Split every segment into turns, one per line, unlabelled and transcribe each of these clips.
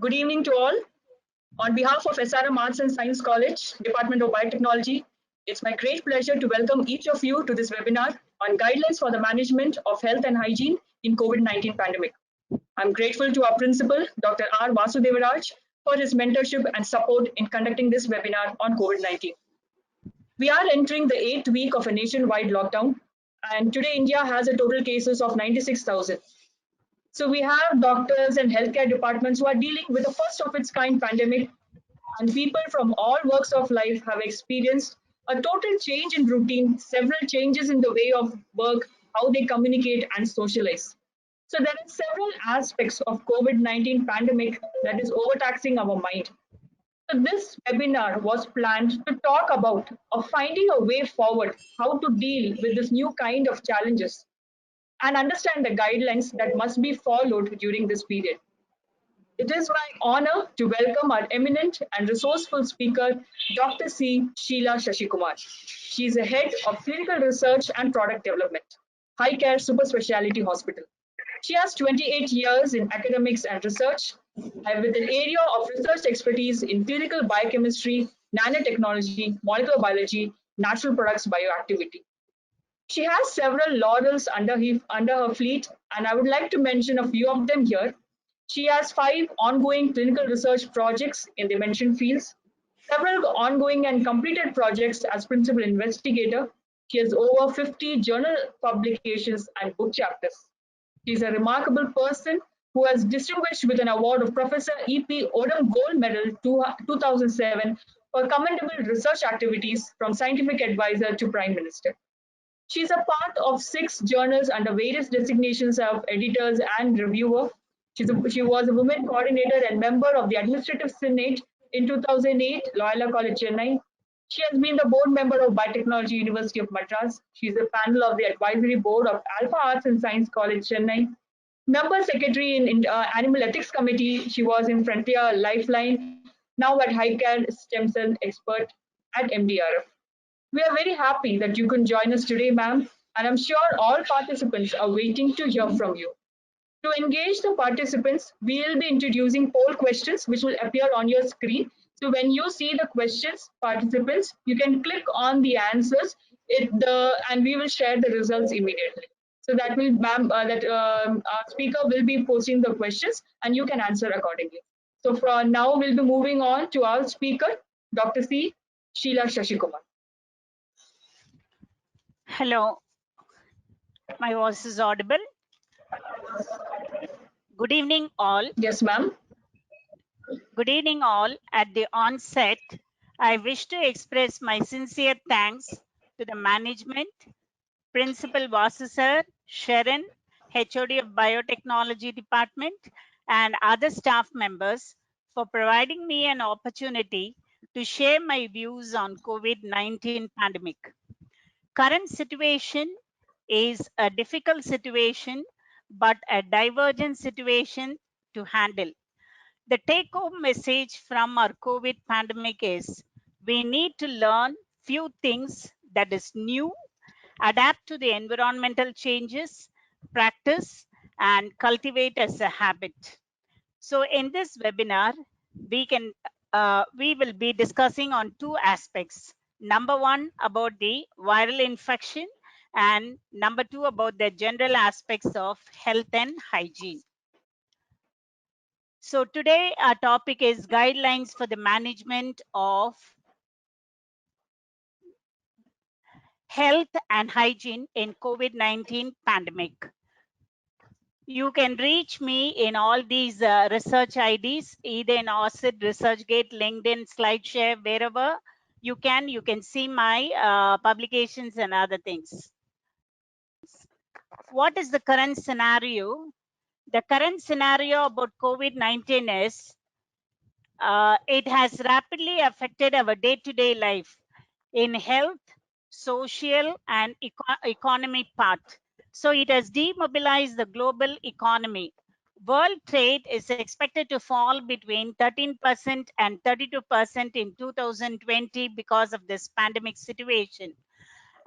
Good evening to all. On behalf of SRM Arts and Science College, Department of Biotechnology, it's my great pleasure to welcome each of you to this webinar on guidelines for the management of health and hygiene in COVID-19 pandemic. I'm grateful to our principal, Dr. R. Vasudevaraj, for his mentorship and support in conducting this webinar on COVID-19. We are entering the 8th week of a nationwide lockdown, and today India has a total cases of 96,000. So we have doctors and healthcare departments who are dealing with the first of its kind pandemic, and people from all walks of life have experienced a total change in routine, several changes in the way of work, how they communicate and socialize. So there are several aspects of COVID-19 pandemic that is overtaxing our mind. So this webinar was planned to talk about finding a way forward, how to deal with this new kind of challenges and understand the guidelines that must be followed during this period. It is my honor to welcome our eminent and resourceful speaker, Dr. C. Sheila Shashikumar. She is the head of clinical research and product development, High Care Super Speciality Hospital. She has 28 years in academics and research, with an area of research expertise in clinical biochemistry, nanotechnology, molecular biology, natural products bioactivity. She has several laurels under her fleet, and I would like to mention a few of them here. She has 5 ongoing clinical research projects in the mentioned fields, several ongoing and completed projects as principal investigator. She has over 50 journal publications and book chapters. She is a remarkable person who has distinguished with an award of Professor E.P. Odum Gold Medal 2007 for commendable research activities from scientific advisor to Prime Minister. She is a part of 6 journals under various designations of editors and reviewer. She was a women coordinator and member of the Administrative Senate in 2008, Loyola College, Chennai. She has been the board member of Biotechnology University of Madras. She is a panel of the advisory board of Alpha Arts and Science College, Chennai. Member secretary in Animal Ethics Committee. She was in Frontier Lifeline, now at High Care Stem Cell Expert at MDRF. We are very happy that you can join us today, ma'am, and I'm sure all participants are waiting to hear from you. To engage the participants, we will be introducing poll questions which will appear on your screen. So when you see the questions, participants, you can click on the answers and we will share the results immediately. So that will, ma'am, our speaker will be posting the questions and you can answer accordingly. So for now, we'll be moving on to our speaker, Dr. C. Sheila Shashikumar.
Hello, my voice is audible. Good evening, all.
Yes, ma'am.
Good evening, all. At the onset, I wish to express my sincere thanks to the management, Principal Vasu sir, Sharon, HOD of Biotechnology Department, and other staff members for providing me an opportunity to share my views on COVID-19 pandemic. Current situation is a difficult situation, but a divergent situation to handle. The take-home message from our COVID pandemic is we need to learn few things that is new, adapt to the environmental changes, practice, and cultivate as a habit. So in this webinar, we will be discussing on 2 aspects. Number 1 about the viral infection and number 2 about the general aspects of health and hygiene. So today our topic is guidelines for the management of health and hygiene in COVID-19 pandemic. You can reach me in all these research IDs, either in ORCID, ResearchGate, LinkedIn, SlideShare, wherever you can see my publications and other things. What is the current scenario? The current scenario about COVID-19 is it has rapidly affected our day-to-day life in health, social, and economic part. So it has demobilized the global economy. World trade is expected to fall between 13% and 32% in 2020 because of this pandemic situation.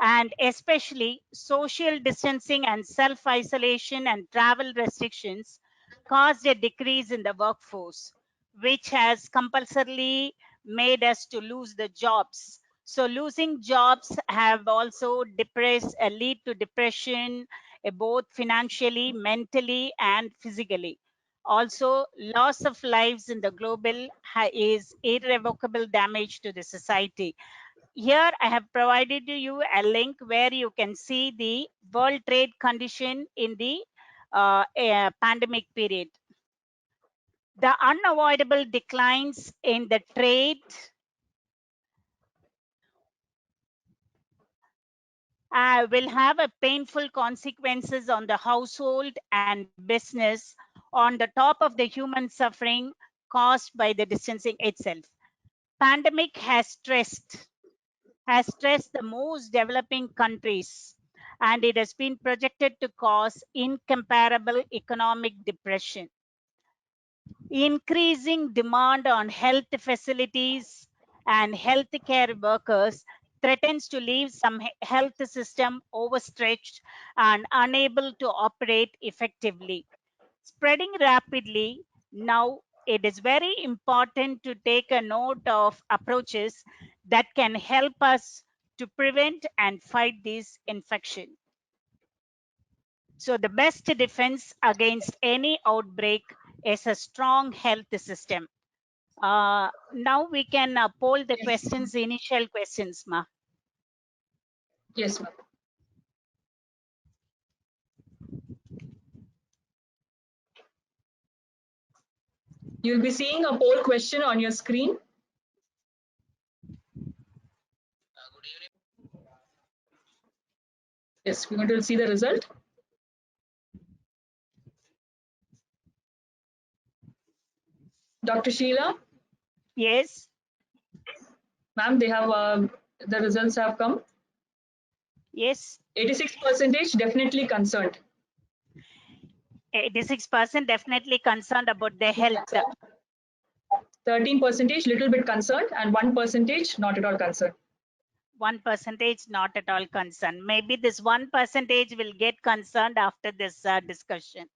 And especially social distancing and self-isolation and travel restrictions caused a decrease in the workforce. which has compulsorily made us to lose the jobs. So losing jobs have also lead to depression, both financially, mentally, and physically. Also, loss of lives in the global is irrevocable damage to the society. Here I have provided you a link where you can see the world trade condition in the pandemic period. The unavoidable declines in the trade will have a painful consequences on the household and business on the top of the human suffering caused by the distancing itself. Pandemic has stressed the most developing countries, and it has been projected to cause incomparable economic depression. Increasing demand on health facilities and healthcare workers threatens to leave some health system overstretched and unable to operate effectively. Spreading rapidly, now it is very important to take a note of approaches that can help us to prevent and fight this infection. So the best defense against any outbreak is a strong health system. Now we can poll the
Yes.
questions, initial questions, Ma.
Yes, ma'am. You'll be seeing a poll question on your screen. Yes, we're going to see the result. Dr. Sheila,
Yes,
ma'am, they have the results have come.
yes.
86% definitely concerned.
86% definitely concerned about their health.
13% little bit concerned, and 1% not at all concerned.
1% not at all concerned. Maybe this 1% will get concerned after this discussion.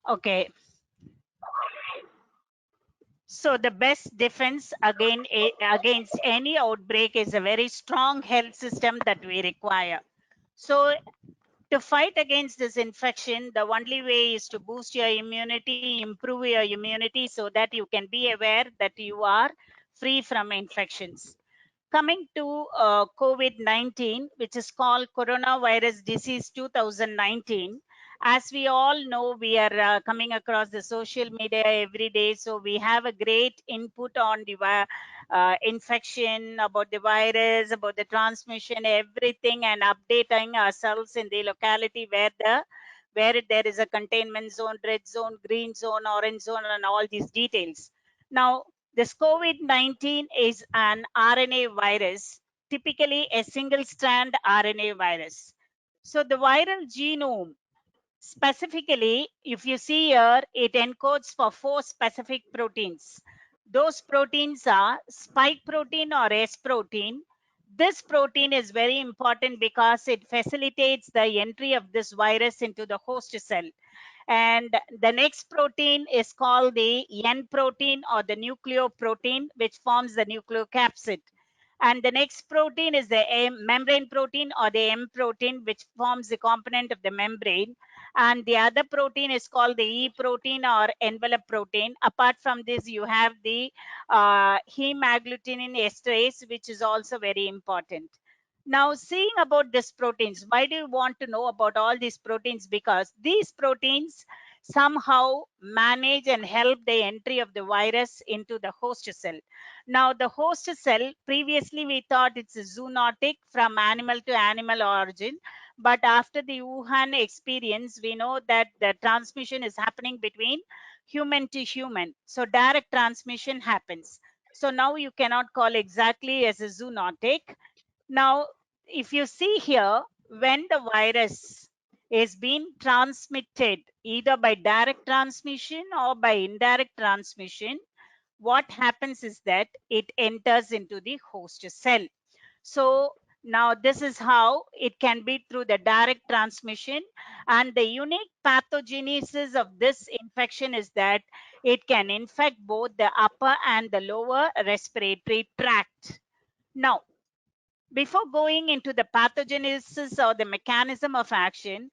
Okay. So the best defense against any outbreak is a very strong health system that we require. So to fight against this infection, the only way is to boost your immunity, improve your immunity so that you can be aware that you are free from infections. Coming to COVID-19, which is called coronavirus disease 2019. As we all know, we are coming across the social media every day. So we have a great input on the infection, about the virus, about the transmission, everything, and updating ourselves in the locality where there is a containment zone, red zone, green zone, orange zone, and all these details. Now, this COVID-19 is an RNA virus, typically a single strand RNA virus. So the viral genome, specifically, if you see here, it encodes for 4 specific proteins. Those proteins are spike protein or S protein. This protein is very important because it facilitates the entry of this virus into the host cell. And the next protein is called the N protein or the nucleoprotein, which forms the nucleocapsid. And the next protein is the membrane protein or the M protein, which forms the component of the membrane. And the other protein is called the E protein or envelope protein. Apart from this, you have the hemagglutinin esterase, which is also very important. Now, seeing about these proteins, why do you want to know about all these proteins? Because these proteins somehow manage and help the entry of the virus into the host cell. Now, the host cell, previously we thought it's a zoonotic from animal to animal origin. But after the Wuhan experience, we know that the transmission is happening between human to human. So direct transmission happens. So now you cannot call exactly as a zoonotic. Now, if you see here, when the virus is being transmitted either by direct transmission or by indirect transmission, what happens is that it enters into the host cell. So now this is how it can be through the direct transmission. And the unique pathogenesis of this infection is that It can infect both the upper and the lower respiratory tract. Now, before going into the pathogenesis or the mechanism of action,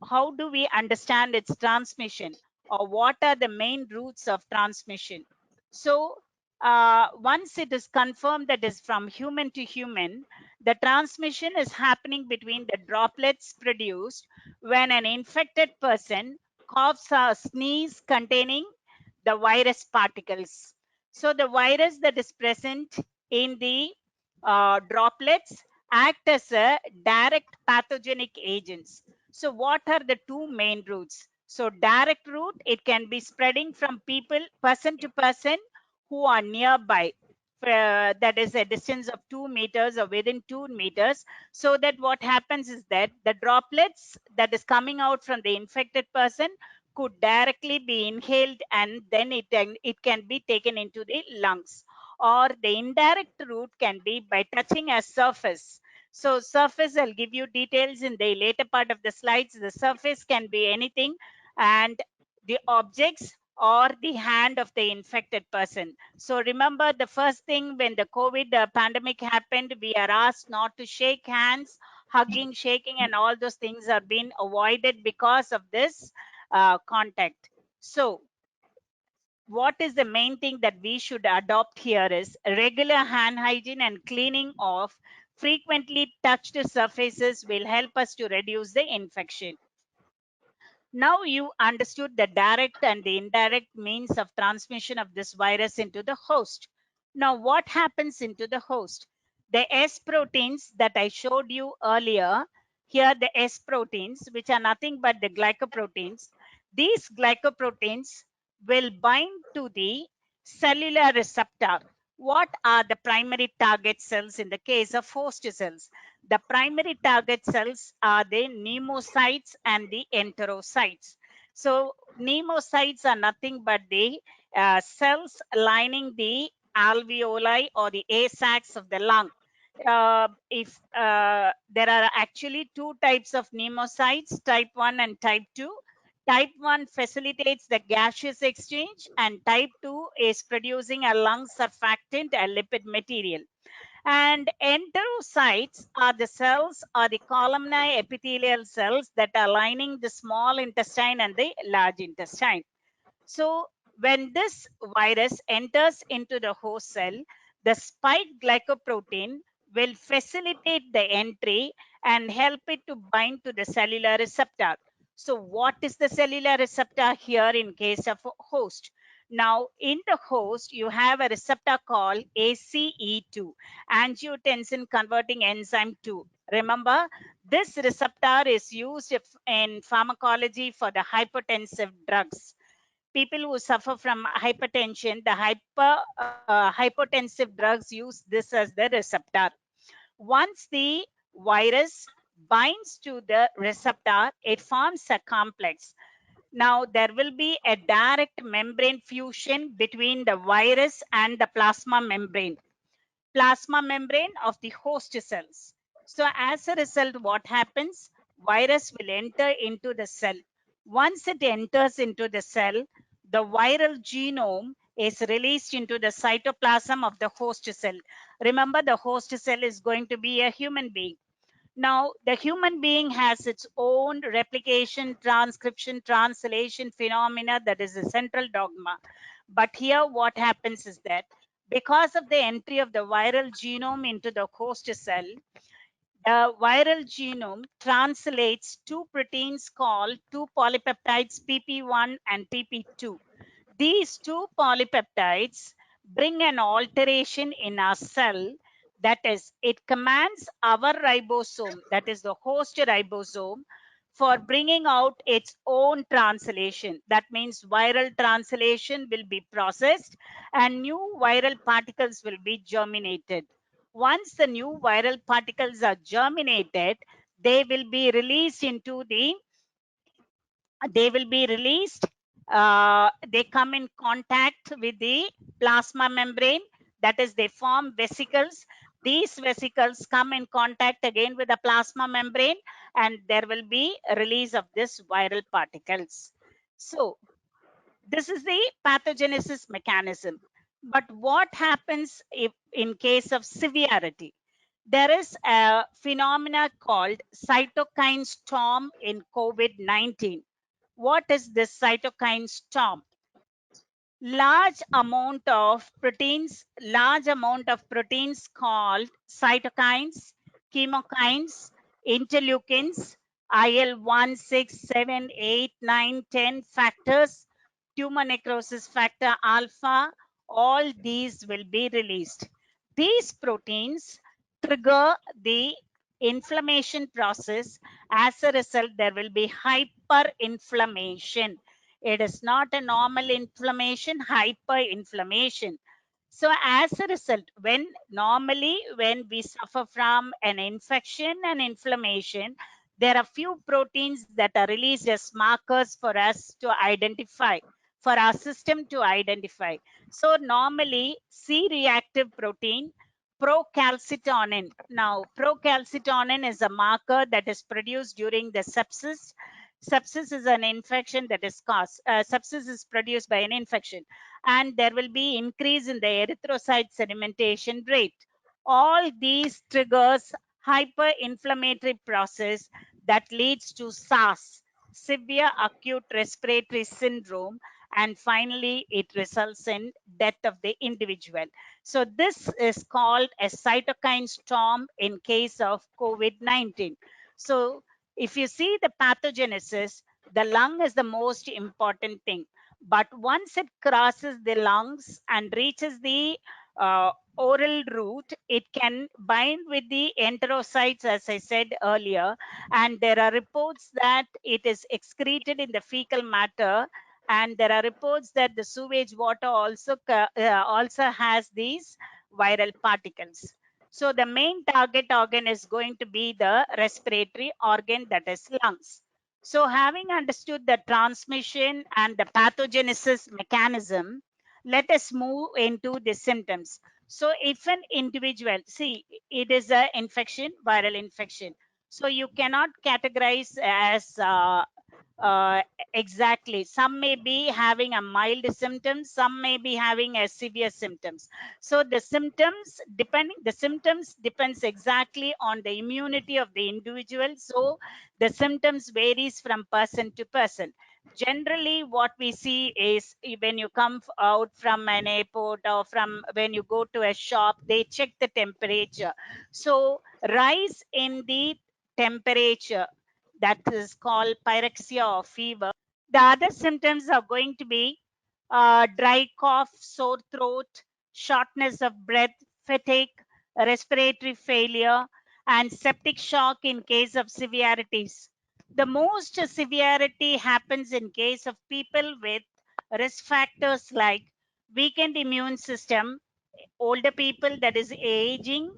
how do we understand its transmission, or what are the main routes of transmission? So, once it is confirmed that is from human to human, the transmission is happening between the droplets produced when an infected person coughs or sneezes containing the virus particles. So, the virus that is present in the droplets act as a direct pathogenic agents. So what are the two main routes? So direct route, it can be spreading from people, person to person who are nearby. That is a distance of 2 meters or within 2 meters. So that what happens is that the droplets that is coming out from the infected person could directly be inhaled, and then it can be taken into the lungs. Or the indirect route can be by touching a surface. So surface, I'll give you details in the later part of the slides. The surface can be anything, and the objects or the hand of the infected person. So remember, the first thing when the COVID pandemic happened, we are asked not to shake hands. Hugging, shaking, and all those things are being avoided because of this contact. So what is the main thing that we should adopt here is regular hand hygiene and cleaning of frequently touched surfaces will help us to reduce the infection. Now you understood the direct and the indirect means of transmission of this virus into the host. Now what happens into the host? The S proteins that I showed you earlier, here the S proteins, which are nothing but the glycoproteins, these glycoproteins will bind to the cellular receptor. What are the primary target cells in the case of host cells? The primary target cells are the pneumocytes and the enterocytes. So pneumocytes are nothing but the cells lining the alveoli or the air sacs of the lung. If there are actually two types of pneumocytes, type 1 and type 2. Type 1 facilitates the gaseous exchange, and type 2 is producing a lung surfactant, a lipid material. And enterocytes are the cells or the columnar epithelial cells that are lining the small intestine and the large intestine. So when this virus enters into the host cell, the spike glycoprotein will facilitate the entry and help it to bind to the cellular receptor. So what is the cellular receptor here in case of a host? Now in the host, you have a receptor called ACE2, angiotensin converting enzyme 2. Remember, this receptor is used in pharmacology for the hypertensive drugs. People who suffer from hypertension, the hypotensive drugs use this as the receptor. Once the virus binds to the receptor, it forms a complex. Now there will be a direct membrane fusion between the virus and the plasma membrane of the host cells. So as a result, what happens? Virus will enter into the cell. Once it enters into the cell, the viral genome is released into the cytoplasm of the host cell. Remember, the host cell is going to be a human being. Now, the human being has its own replication, transcription, translation phenomena that is a central dogma. But here, what happens is that because of the entry of the viral genome into the host cell, the viral genome translates two proteins called two polypeptides PP1 and PP2. These two polypeptides bring an alteration in our cell, that is, it commands our ribosome, that is the host ribosome, for bringing out its own translation. That means viral translation will be processed and new viral particles will be germinated. Once the new viral particles are germinated, they will be released into the they will be released. They come in contact with the plasma membrane, that is, they form vesicles. These vesicles come in contact again with the plasma membrane, and there will be a release of this viral particles. So This is the pathogenesis mechanism. But what happens if in case of severity? There is a phenomena called cytokine storm in COVID-19. What is this cytokine storm? Large amount of proteins called cytokines, chemokines, interleukins, IL-1, 6, 7, 8, 9, 10 factors, tumor necrosis factor alpha, all these will be released. These proteins trigger the inflammation process. As a result, there will be hyperinflammation. It is not a normal inflammation, hyperinflammation. So as a result, when we suffer from an infection and inflammation, there are few proteins that are released as markers for us to identify, for our system to identify. So normally C-reactive protein, procalcitonin. Now, procalcitonin is a marker that is produced during the sepsis. Sepsis is an infection that is caused. Sepsis is produced by an infection, and there will be increase in the erythrocyte sedimentation rate. All these triggers hyperinflammatory process that leads to SARS, severe acute respiratory syndrome, and finally it results in death of the individual. So this is called a cytokine storm in case of COVID-19. So if you see the pathogenesis, the lung is the most important thing. But once it crosses the lungs and reaches the oral route, it can bind with the enterocytes, as I said earlier. And there are reports that it is excreted in the fecal matter. And there are reports that the sewage water also has these viral particles. So the main target organ is going to be the respiratory organ, that is lungs. So having understood the transmission and the pathogenesis mechanism, let us move into the symptoms. So if an individual, see, it is an infection, viral infection. So you cannot categorize as uh, exactly. Some may be having a mild symptom, some may be having a severe symptoms. So the symptoms depends exactly on the immunity of the individual. So the symptoms varies from person to person. Generally what we see is when you come out from an airport or from when you go to a shop, they check the temperature. So rise in the temperature, that is called pyrexia or fever. The other symptoms are going to be dry cough, sore throat, shortness of breath, fatigue, respiratory failure, and septic shock in case of severities. The most severity happens in case of people with risk factors like weakened immune system, older people, that is aging,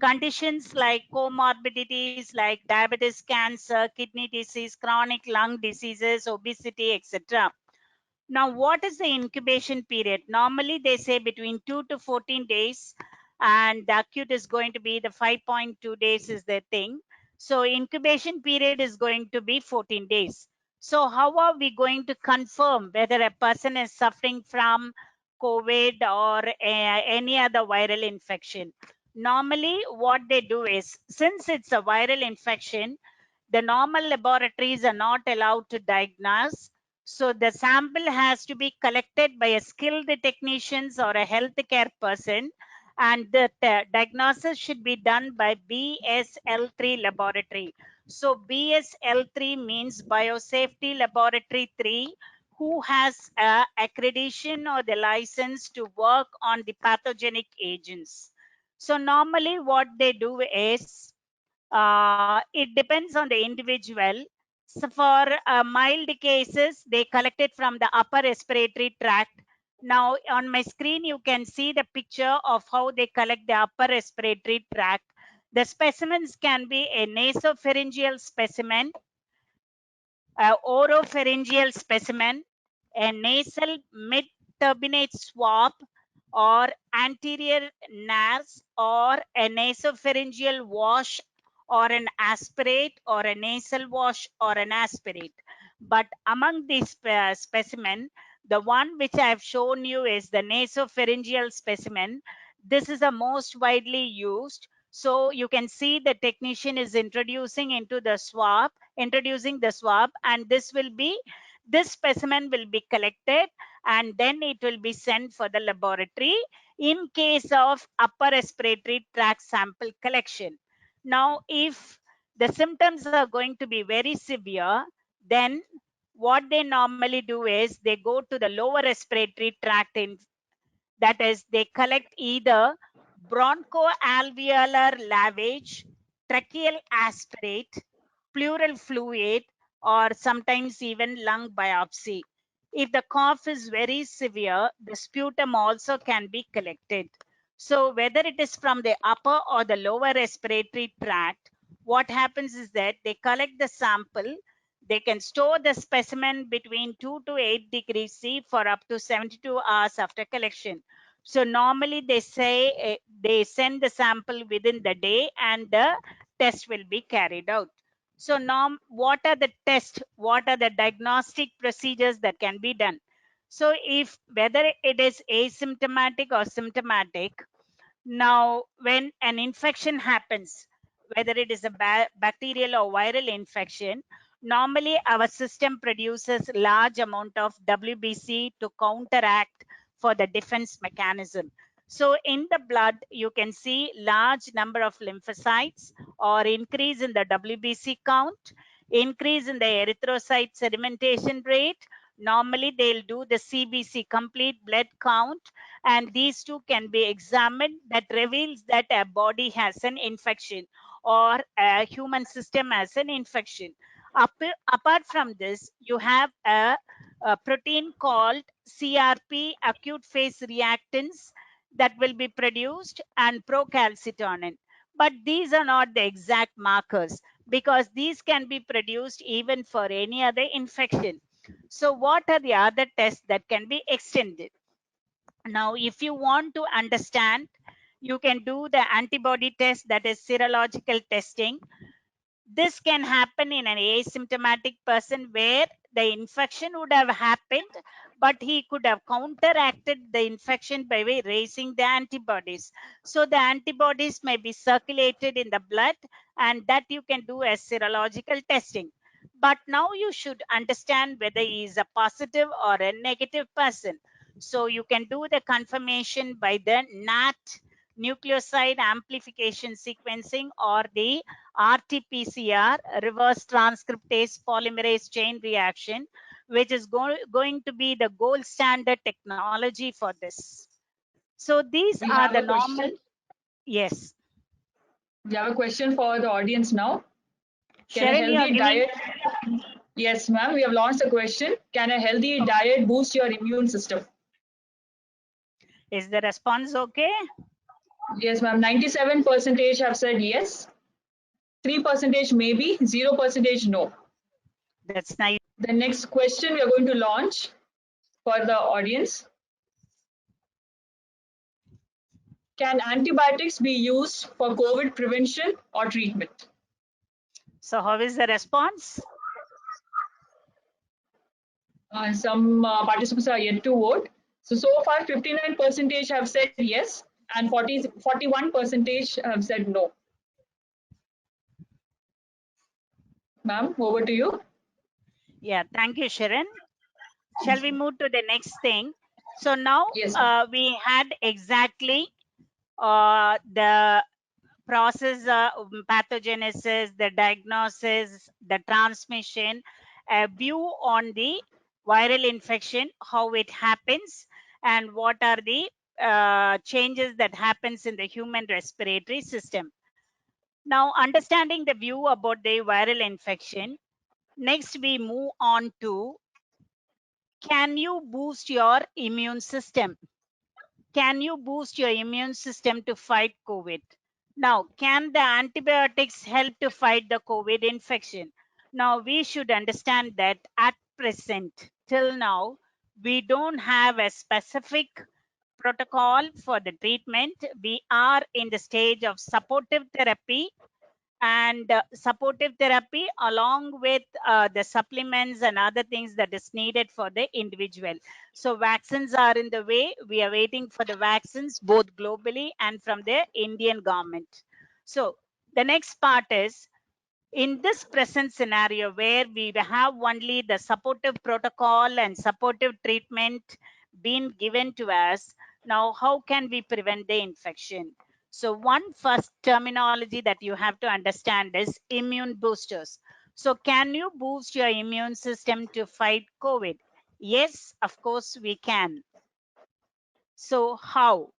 conditions like comorbidities like diabetes, cancer, kidney disease, chronic lung diseases, obesity, etc. Now, what is the incubation period? Normally, they say between 2 to 14 days, and the acute is going to be the 5.2 days is the thing. So, incubation period is going to be 14 days. So, how are we going to confirm whether a person is suffering from COVID or any other viral infection? Normally, what they do is, since it's a viral infection, the normal laboratories are not allowed to diagnose. So the sample has to be collected by a skilled technicians or a healthcare person, and the diagnosis should be done by BSL3 laboratory. So BSL3 means Biosafety Laboratory 3, who has accreditation or the license to work on the pathogenic agents. So normally what they do is it depends on the individual. So for mild cases, they collect it from the upper respiratory tract. Now on my screen, you can see the picture of how they collect the upper respiratory tract. The specimens can be a nasopharyngeal specimen, oropharyngeal specimen, a nasal mid-turbinate swab, or anterior nares, or a nasopharyngeal wash, or an aspirate, or a nasal wash, or an aspirate. But among these specimen, The one which I have shown you is the nasopharyngeal specimen. This is the most widely used. So you can see the technician is introducing the swab, and this specimen will be collected, and then it will be sent for the laboratory in case of upper respiratory tract sample collection. Now, if the symptoms are going to be very severe, then what they normally do is they go to the lower respiratory tract, that is, they collect either bronchoalveolar lavage, tracheal aspirate, pleural fluid, or sometimes even lung biopsy. If the cough is very severe, the sputum also can be collected. So whether it is from the upper or the lower respiratory tract, what happens is that they collect the sample. They can store the specimen between 2 to 8 degrees C for up to 72 hours after collection. So normally they say they send the sample within the day and the test will be carried out. So what are the tests? What are the diagnostic procedures that can be done? So if whether it is asymptomatic or symptomatic, now, when an infection happens, whether it is a bacterial or viral infection, normally our system produces large amount of WBC to counteract for the defense mechanism. So in the blood, you can see large number of lymphocytes or increase in the WBC count, increase in the erythrocyte sedimentation rate. Normally, they'll do the CBC, complete blood count, and these two can be examined. That reveals that a body has an infection or a human system has an infection. Apart from this, you have a protein called CRP, acute phase reactants, that will be produced, and procalcitonin. But these are not the exact markers because these can be produced even for any other infection. So what are the other tests that can be extended? Now, if you want to understand, you can do the antibody test, that is serological testing. This can happen in an asymptomatic person where the infection would have happened, but he could have counteracted the infection by raising the antibodies. So the antibodies may be circulated in the blood, and that you can do as serological testing. But now you should understand whether he is a positive or a negative person. So you can do the confirmation by the NAT, nucleoside amplification sequencing, or the RT-PCR, reverse transcriptase polymerase chain reaction, which is going to be the gold standard technology for this. So these
We
are
have
the
a
normal.
question.
Yes.
We have a question for the audience now. Can a
Sharon, you are
healthy
giving.
diet? Yes, ma'am. We have launched a question. Can a healthy diet boost your immune system?
Is the response okay?
Yes, ma'am. 97% have said yes. 3% maybe. 0% no.
That's nice.
The next question we are going to launch for the audience. Can antibiotics be used for COVID prevention or treatment?
So how is the response?
Some participants are yet to vote. So far 59% have said yes and 41% have said no. Ma'am, over to you.
Yeah, thank you, Sharon. Shall we move to the next thing? So now
Yes.
we had exactly the process, pathogenesis, the diagnosis, the transmission, a view on the viral infection, how it happens, and what are the changes that happens in the human respiratory system. Now, understanding the view about the viral infection, next we move on to, can you boost your immune system? Can you boost your immune system to fight COVID? Now, can the antibiotics help to fight the COVID infection? Now, we should understand that at present, till now, we don't have a specific protocol for the treatment. We are in the stage of supportive therapy and supportive therapy along with the supplements and other things that is needed for the individual. So vaccines are in the way. We are waiting for the vaccines both globally and from the Indian government. So the next part is, in this present scenario where we have only the supportive protocol and supportive treatment being given to us, now how can we prevent the infection? So one first terminology that you have to understand is immune boosters. So can you boost your immune system to fight COVID? Yes, of course we can. So how?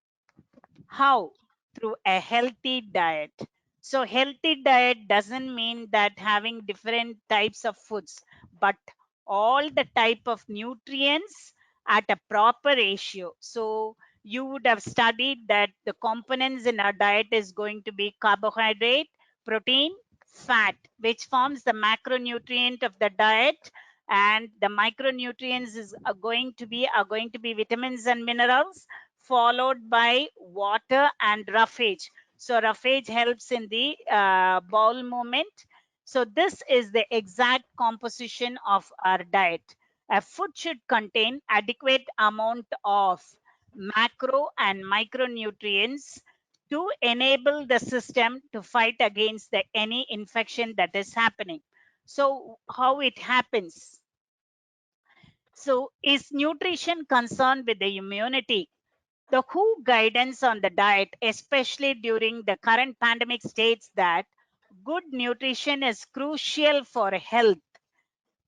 Through a healthy diet. So healthy diet doesn't mean that having different types of foods, but all the type of nutrients at a proper ratio. So you would have studied that the components in our diet is going to be carbohydrate, protein, fat, which forms the macronutrient of the diet, and the micronutrients are going to be vitamins and minerals, followed by water and roughage. So roughage helps in the bowel movement. So this is the exact composition of our diet. A food should contain adequate amount of macro and micronutrients to enable the system to fight against any infection that is happening. So how it happens? So is nutrition concerned with the immunity? The WHO guidance on the diet, especially during the current pandemic, states that good nutrition is crucial for health,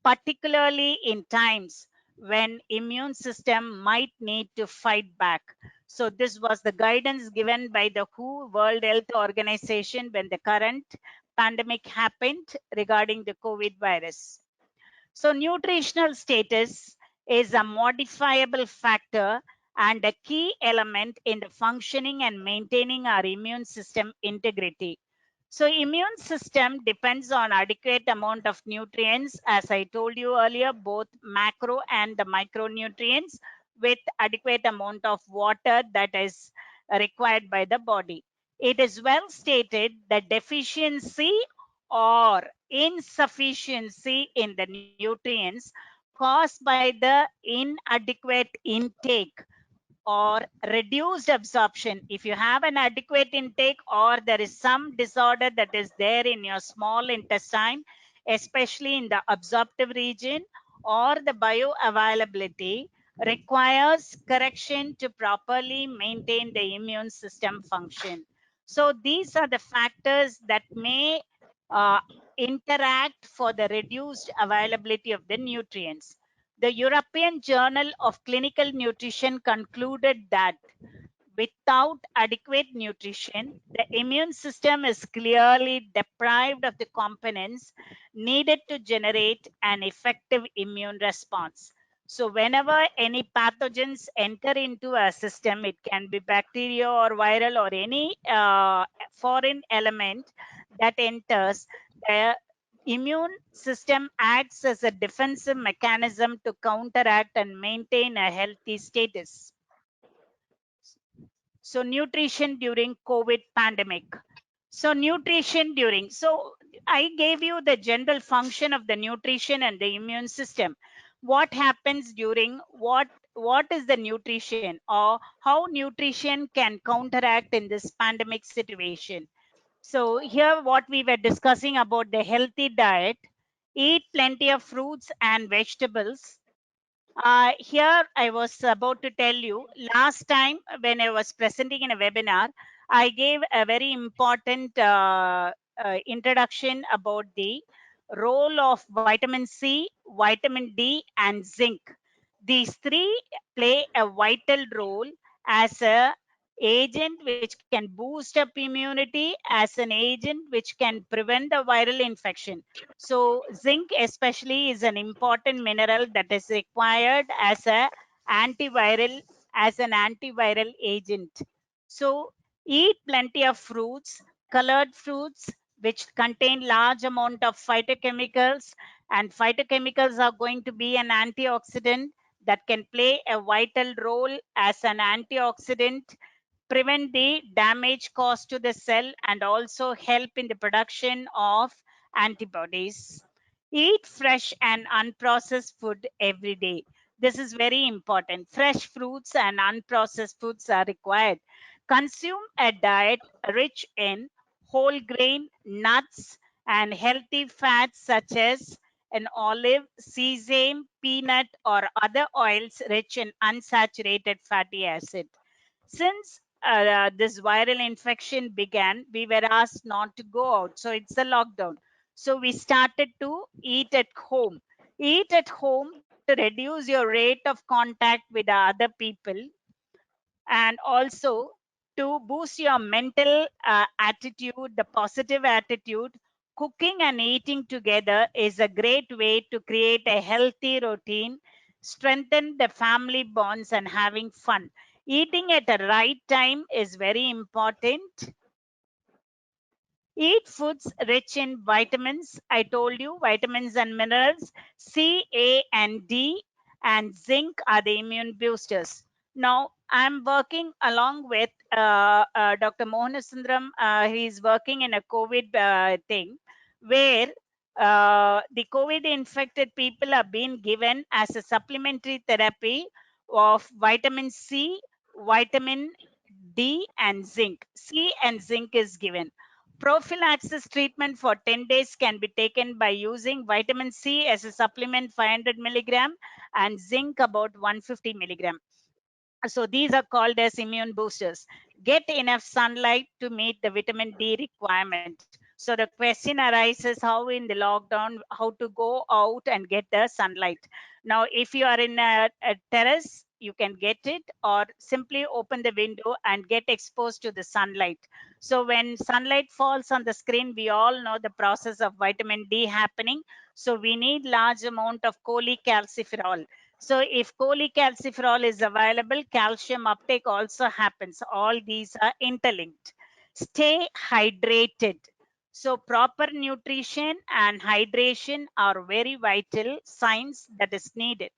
particularly in times when immune system might need to fight back. So this was the guidance given by the WHO, World Health Organization, when the current pandemic happened regarding the COVID virus. So nutritional status is a modifiable factor and a key element in the functioning and maintaining our immune system integrity. So immune system depends on adequate amount of nutrients, as I told you earlier, both macro and the micronutrients, with adequate amount of water that is required by the body. It is well stated that deficiency or insufficiency in the nutrients caused by the inadequate intake or reduced absorption. If you have an adequate intake, or there is some disorder that is there in your small intestine, especially in the absorptive region, or the bioavailability requires correction to properly maintain the immune system function. So these are the factors that may uh, interact for the reduced availability of the nutrients. The European Journal of Clinical Nutrition concluded that without adequate nutrition, the immune system is clearly deprived of the components needed to generate an effective immune response. So, whenever any pathogens enter into a system, it can be bacteria or viral or any foreign element that enters, the immune system acts as a defensive mechanism to counteract and maintain a healthy status. So nutrition during COVID pandemic. So nutrition during, so I gave you the general function of the nutrition and the immune system. What happens during, what is the nutrition, or how nutrition can counteract in this pandemic situation? So here what we were discussing about the healthy diet: eat plenty of fruits and vegetables. Here I was about to tell you, last time when I was presenting in a webinar, I gave a very important introduction about the role of vitamin C, vitamin D, and zinc. These three play a vital role as a agent which can boost up immunity, as an agent which can prevent the viral infection. So zinc especially is an important mineral that is required as an antiviral agent. So eat plenty of fruits, colored fruits which contain large amount of phytochemicals, and phytochemicals are going to be an antioxidant that can play a vital role as an antioxidant prevent the damage caused to the cell, and also help in the production of antibodies. Eat fresh and unprocessed food every day. This is very important. Fresh fruits and unprocessed foods are required. Consume a diet rich in whole grain, nuts, and healthy fats such as an olive, sesame, peanut, or other oils rich in unsaturated fatty acid. Since this viral infection began, we were asked not to go out. So it's a lockdown. So we started to eat at home. Eat at home to reduce your rate of contact with the other people, and also to boost your mental attitude, the positive attitude. Cooking and eating together is a great way to create a healthy routine, strengthen the family bonds, and having fun. Eating at the right time is very important. Eat foods rich in vitamins. I told you, vitamins and minerals. C, A, and D, and zinc are the immune boosters. Now, I'm working along with Dr. Mohanasundram. He's working in a COVID thing where the COVID infected people are being given as a supplementary therapy of vitamin C, vitamin D, and zinc. C and zinc is given. Prophylaxis treatment for 10 days can be taken by using vitamin C as a supplement 500 milligram and zinc about 150 milligram. So these are called as immune boosters. Get enough sunlight to meet the vitamin D requirement. So the question arises, how in the lockdown, how to go out and get the sunlight. Now, if you are in a terrace, you can get it, or simply open the window and get exposed to the sunlight. So when sunlight falls on the screen, we all know the process of vitamin D happening. So we need large amount of cholecalciferol. So if cholecalciferol is available, calcium uptake also happens. All these are interlinked. Stay hydrated. So proper nutrition and hydration are very vital signs that is needed.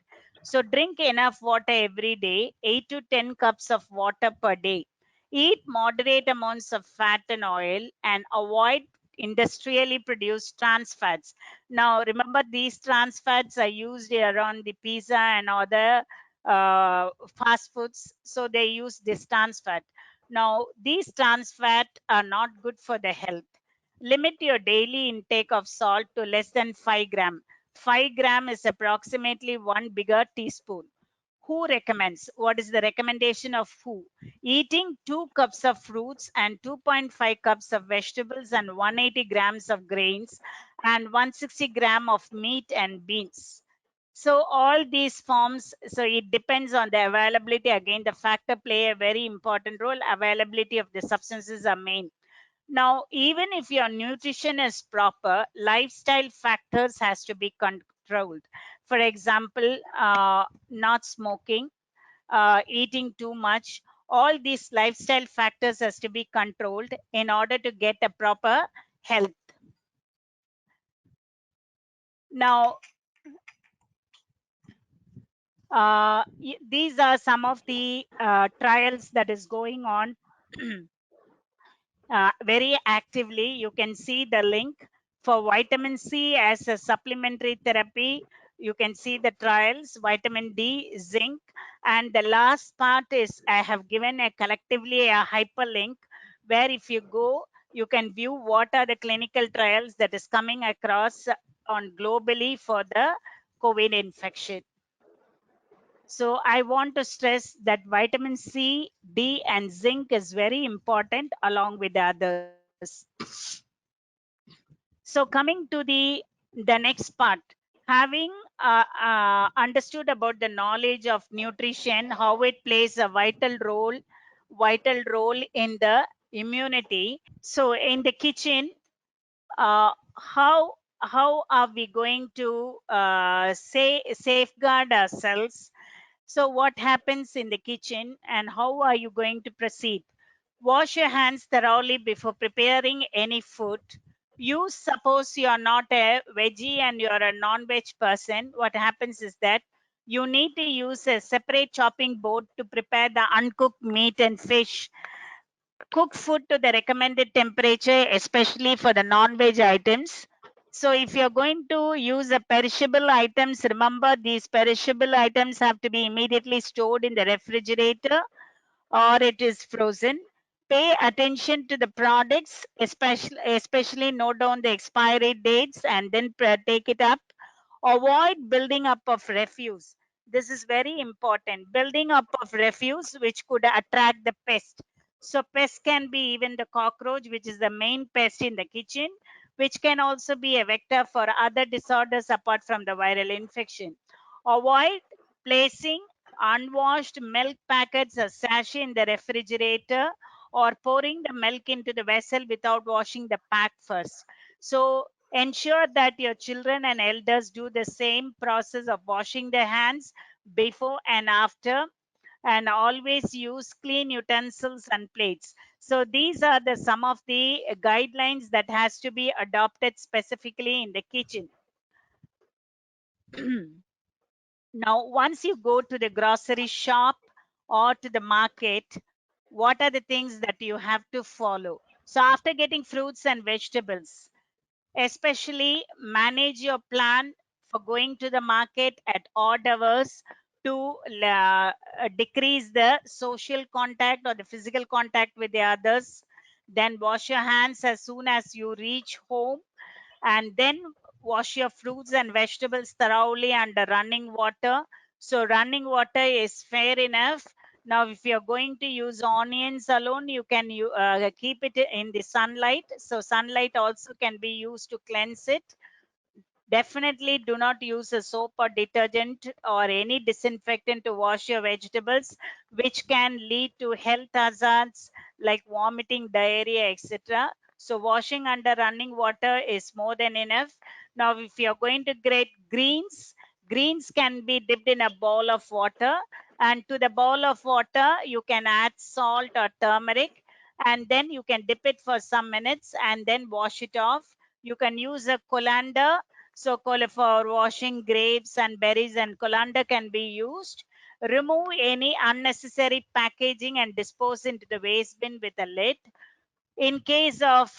So drink enough water every day, 8 to 10 cups of water per day. Eat moderate amounts of fat and oil, and avoid industrially produced trans fats. Now, remember, these trans fats are used around the pizza and other fast foods. So they use this trans fat. Now, these trans fat are not good for the health. Limit your daily intake of salt to less than 5 gram. 5 gram is approximately one bigger teaspoon. Who recommends? What is the recommendation of who? Eating 2 cups of fruits and 2.5 cups of vegetables and 180 grams of grains and 160 gram of meat and beans. So all these forms, so it depends on the availability. Again, the factor play a very important role. Availability of the substances are main. Now, even if your nutrition is proper, lifestyle factors has to be controlled. For example, not smoking, eating too much, all these lifestyle factors has to be controlled in order to get a proper health. Now, these are some of the trials that is going on very actively. You can see the link for vitamin C as a supplementary therapy. You can see the trials, vitamin D, zinc, and the last part is I have given a collectively a hyperlink where if you go, you can view what are the clinical trials that is coming across on globally for the COVID infection. So I want to stress that vitamin C, D, and zinc is very important along with the others. So coming to the next part, having understood about the knowledge of nutrition, how it plays a vital role in the immunity. So in the kitchen, how are we going to say safeguard ourselves? So what happens in the kitchen and how are you going to proceed? Wash your hands thoroughly before preparing any food. You suppose you are not a veggie and you are a non-veg person. What happens is that you need to use a separate chopping board to prepare the uncooked meat and fish. cook food to the recommended temperature, especially for the non-veg items. So if you're going to use a perishable items, remember these perishable items have to be immediately stored in the refrigerator or it is frozen. Pay attention to the products, especially note down the expiry dates and then take it up. Avoid building up of refuse. This is very important. Building up of refuse, which could attract the pest. So pest can be even the cockroach, which is the main pest in the kitchen, which can also be a vector for other disorders apart from the viral infection. Avoid placing unwashed milk packets or sachet in the refrigerator or pouring the milk into the vessel without washing the pack first. So ensure that your children and elders do the same process of washing their hands before and after, and always use clean utensils and plates. So these are the some of the guidelines that has to be adopted specifically in the kitchen. Now, once you go to the grocery shop or to the market, what are the things that you have to follow? So after getting fruits and vegetables, especially manage your plan for going to the market at odd hours to decrease the social contact or the physical contact with the others. Then wash your hands as soon as you reach home, and then wash your fruits and vegetables thoroughly under running water. So running water is fair enough. Now if you're going to use onions alone, you can keep it in the sunlight, so sunlight also can be used to cleanse it. Definitely do not use a soap or detergent or any disinfectant to wash your vegetables, which can lead to health hazards like vomiting, diarrhea, etc. So washing under running water is more than enough. Now, if you're going to grate greens, greens can be dipped in a bowl of water, and to the bowl of water, you can add salt or turmeric, and then you can dip it for some minutes and then wash it off. You can use a colander, so for washing grapes and berries, and colander can be used. Remove any unnecessary packaging and dispose into the waste bin with a lid. In case of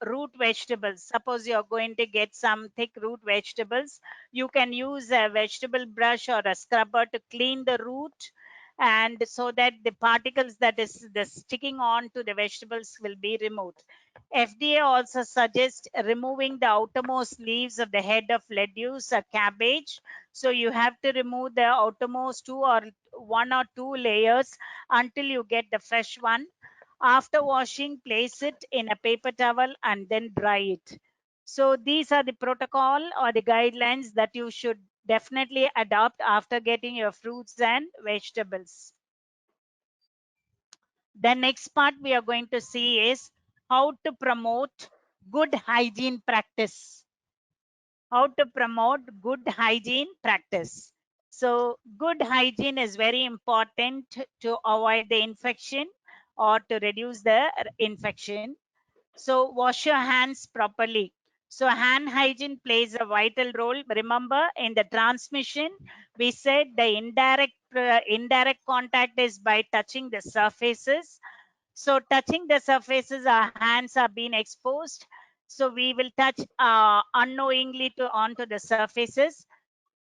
root vegetables, suppose you're going to get some thick root vegetables, you can use a vegetable brush or a scrubber to clean the root, and so that the particles that is the sticking on to the vegetables will be removed. FDA also suggests removing the outermost leaves of the head of lettuce or cabbage. So you have to remove the outermost one or two layers until you get the fresh one. After washing, place it in a paper towel and then dry it. So these are the protocol or the guidelines that you should definitely adopt after getting your fruits and vegetables. The next part we are going to see is how to promote good hygiene practice. How to promote good hygiene practice. So good hygiene is very important to avoid the infection or to reduce the infection. So wash your hands properly. So hand hygiene plays a vital role. Remember, in the transmission, we said the indirect contact is by touching the surfaces. So touching the surfaces, our hands are being exposed. So we will touch unknowingly onto the surfaces.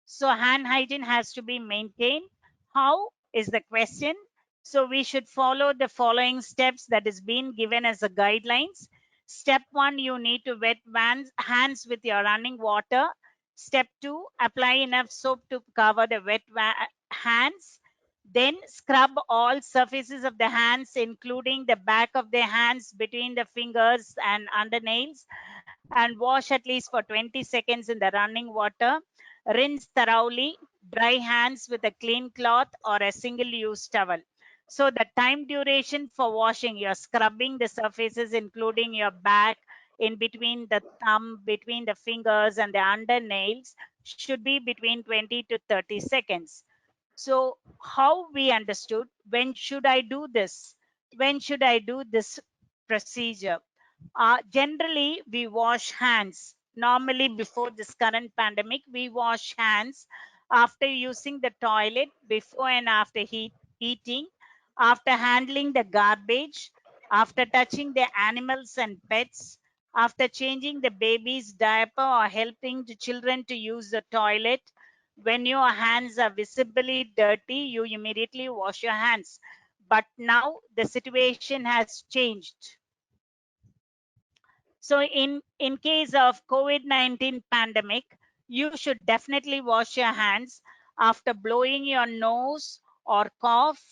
So hand hygiene has to be maintained. How is the question? So we should follow the following steps that is being given as the guidelines. Step 1, you need to wet hands with your running water. Step 2, apply enough soap to cover the wet hands. Then scrub all surfaces of the hands, including the back of the hands, between the fingers and under nails, and wash at least for 20 seconds in the running water. Rinse thoroughly. Dry hands with a clean cloth or a single use towel. So the time duration for washing, you're scrubbing the surfaces, including your back, in between the thumb, between the fingers and the under nails, should be between 20 to 30 seconds. So how we understood, when should I do this? When should I do this procedure? Generally, we wash hands. Normally, before this current pandemic, we wash hands after using the toilet, before and after eating, after handling the garbage, after touching the animals and pets, after changing the baby's diaper or helping the children to use the toilet. When your hands are visibly dirty, you immediately wash your hands. But now the situation has changed. So in case of COVID-19 pandemic, you should definitely wash your hands after blowing your nose or cough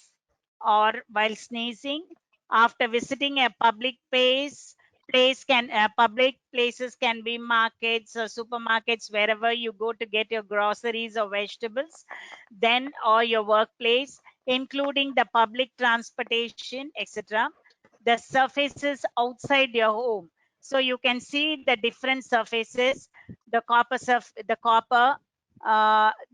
or while sneezing, after visiting a public places can be markets or supermarkets, wherever you go to get your groceries or vegetables, then or your workplace, including the public transportation, etc. The surfaces outside your home, so you can see the different surfaces, the copper,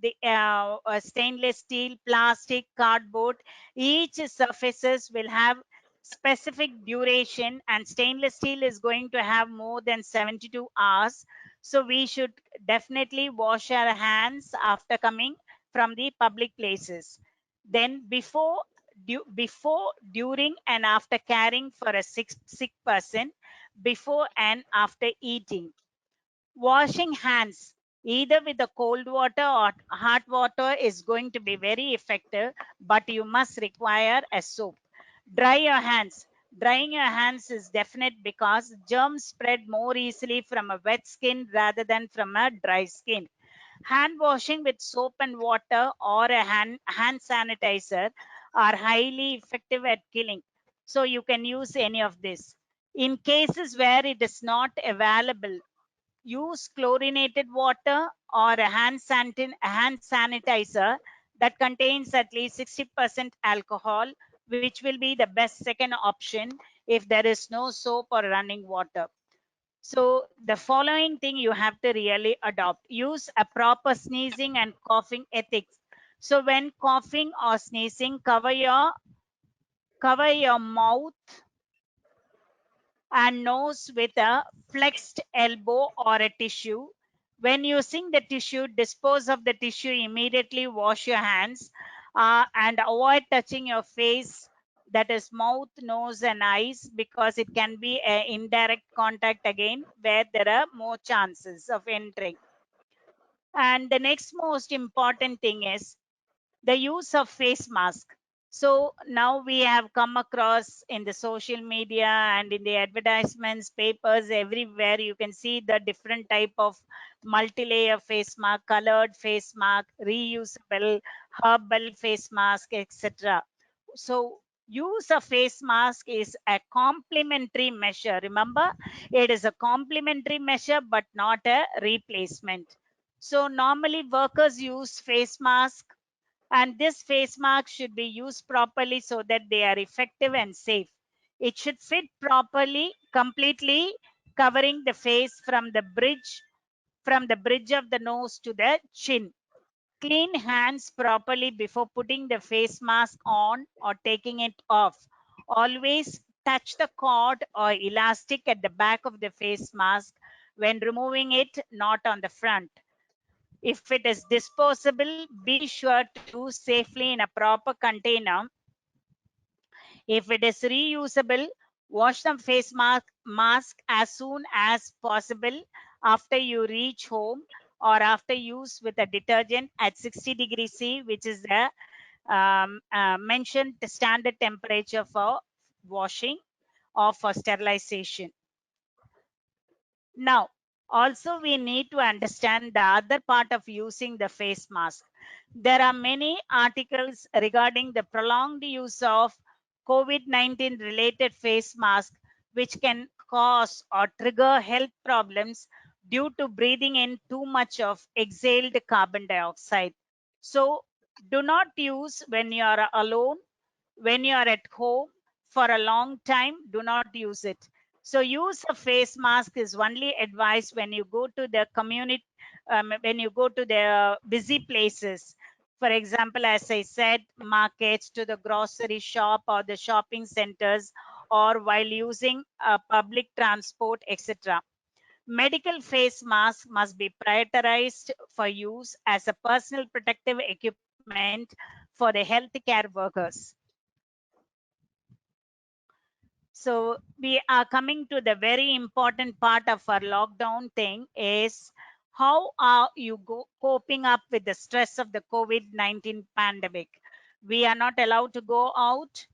the stainless steel, plastic, cardboard. Each surfaces will have specific duration, and stainless steel is going to have more than 72 hours. So we should definitely wash our hands after coming from the public places. Then before, during, and after caring for a sick person, before and after eating. Washing hands either with the cold water or hot water is going to be very effective, but you must require a soap. Dry your hands. Drying your hands is definite because germs spread more easily from a wet skin rather than from a dry skin. Hand washing with soap and water or a hand sanitizer are highly effective at killing. So you can use any of this. In cases where it is not available, use chlorinated water or a hand sanitizer that contains at least 60% alcohol, which will be the best second option if there is no soap or running water. So the following thing you have to really adopt: use a proper sneezing and coughing ethics. So when coughing or sneezing, cover your mouth and nose with a flexed elbow or a tissue. When using the tissue, dispose of the tissue immediately, wash your hands, and avoid touching your face, that is mouth, nose, and eyes, because it can be an indirect contact again where there are more chances of entering. And the next most important thing is the use of face mask. So now we have come across in the social media and in the advertisements, papers, everywhere you can see the different type of multi-layer face mask, colored face mask, reusable, herbal face mask, etc. So use of face mask is a complementary measure. Remember, it is a complementary measure but not a replacement. So normally workers use face mask, and this face mask should be used properly so that they are effective and safe. It should fit properly, completely covering the face from the bridge of the nose to the chin. Clean hands properly before putting the face mask on or taking it off. Always touch the cord or elastic at the back of the face mask when removing it, not on the front. If it is disposable, be sure to use safely in a proper container. If it is reusable, wash the face mask as soon as possible after you reach home, or after use with a detergent at 60 degrees C, which is the mentioned standard temperature for washing or for sterilization. Now, also we need to understand the other part of using the face mask. There are many articles regarding the prolonged use of COVID-19 related face mask, which can cause or trigger health problems due to breathing in too much of exhaled carbon dioxide. So do not use when you are alone, when you are at home for a long time, do not use it. So use of face mask is only advised when you go to the community, when you go to the busy places. For example, as I said, markets, to the grocery shop or the shopping centers, or while using public transport, etc. Medical face masks must be prioritized for use as a personal protective equipment for the healthcare workers. So we are coming to the very important part of our lockdown thing is how are you coping up with the stress of the COVID-19 pandemic? We are not allowed to go out.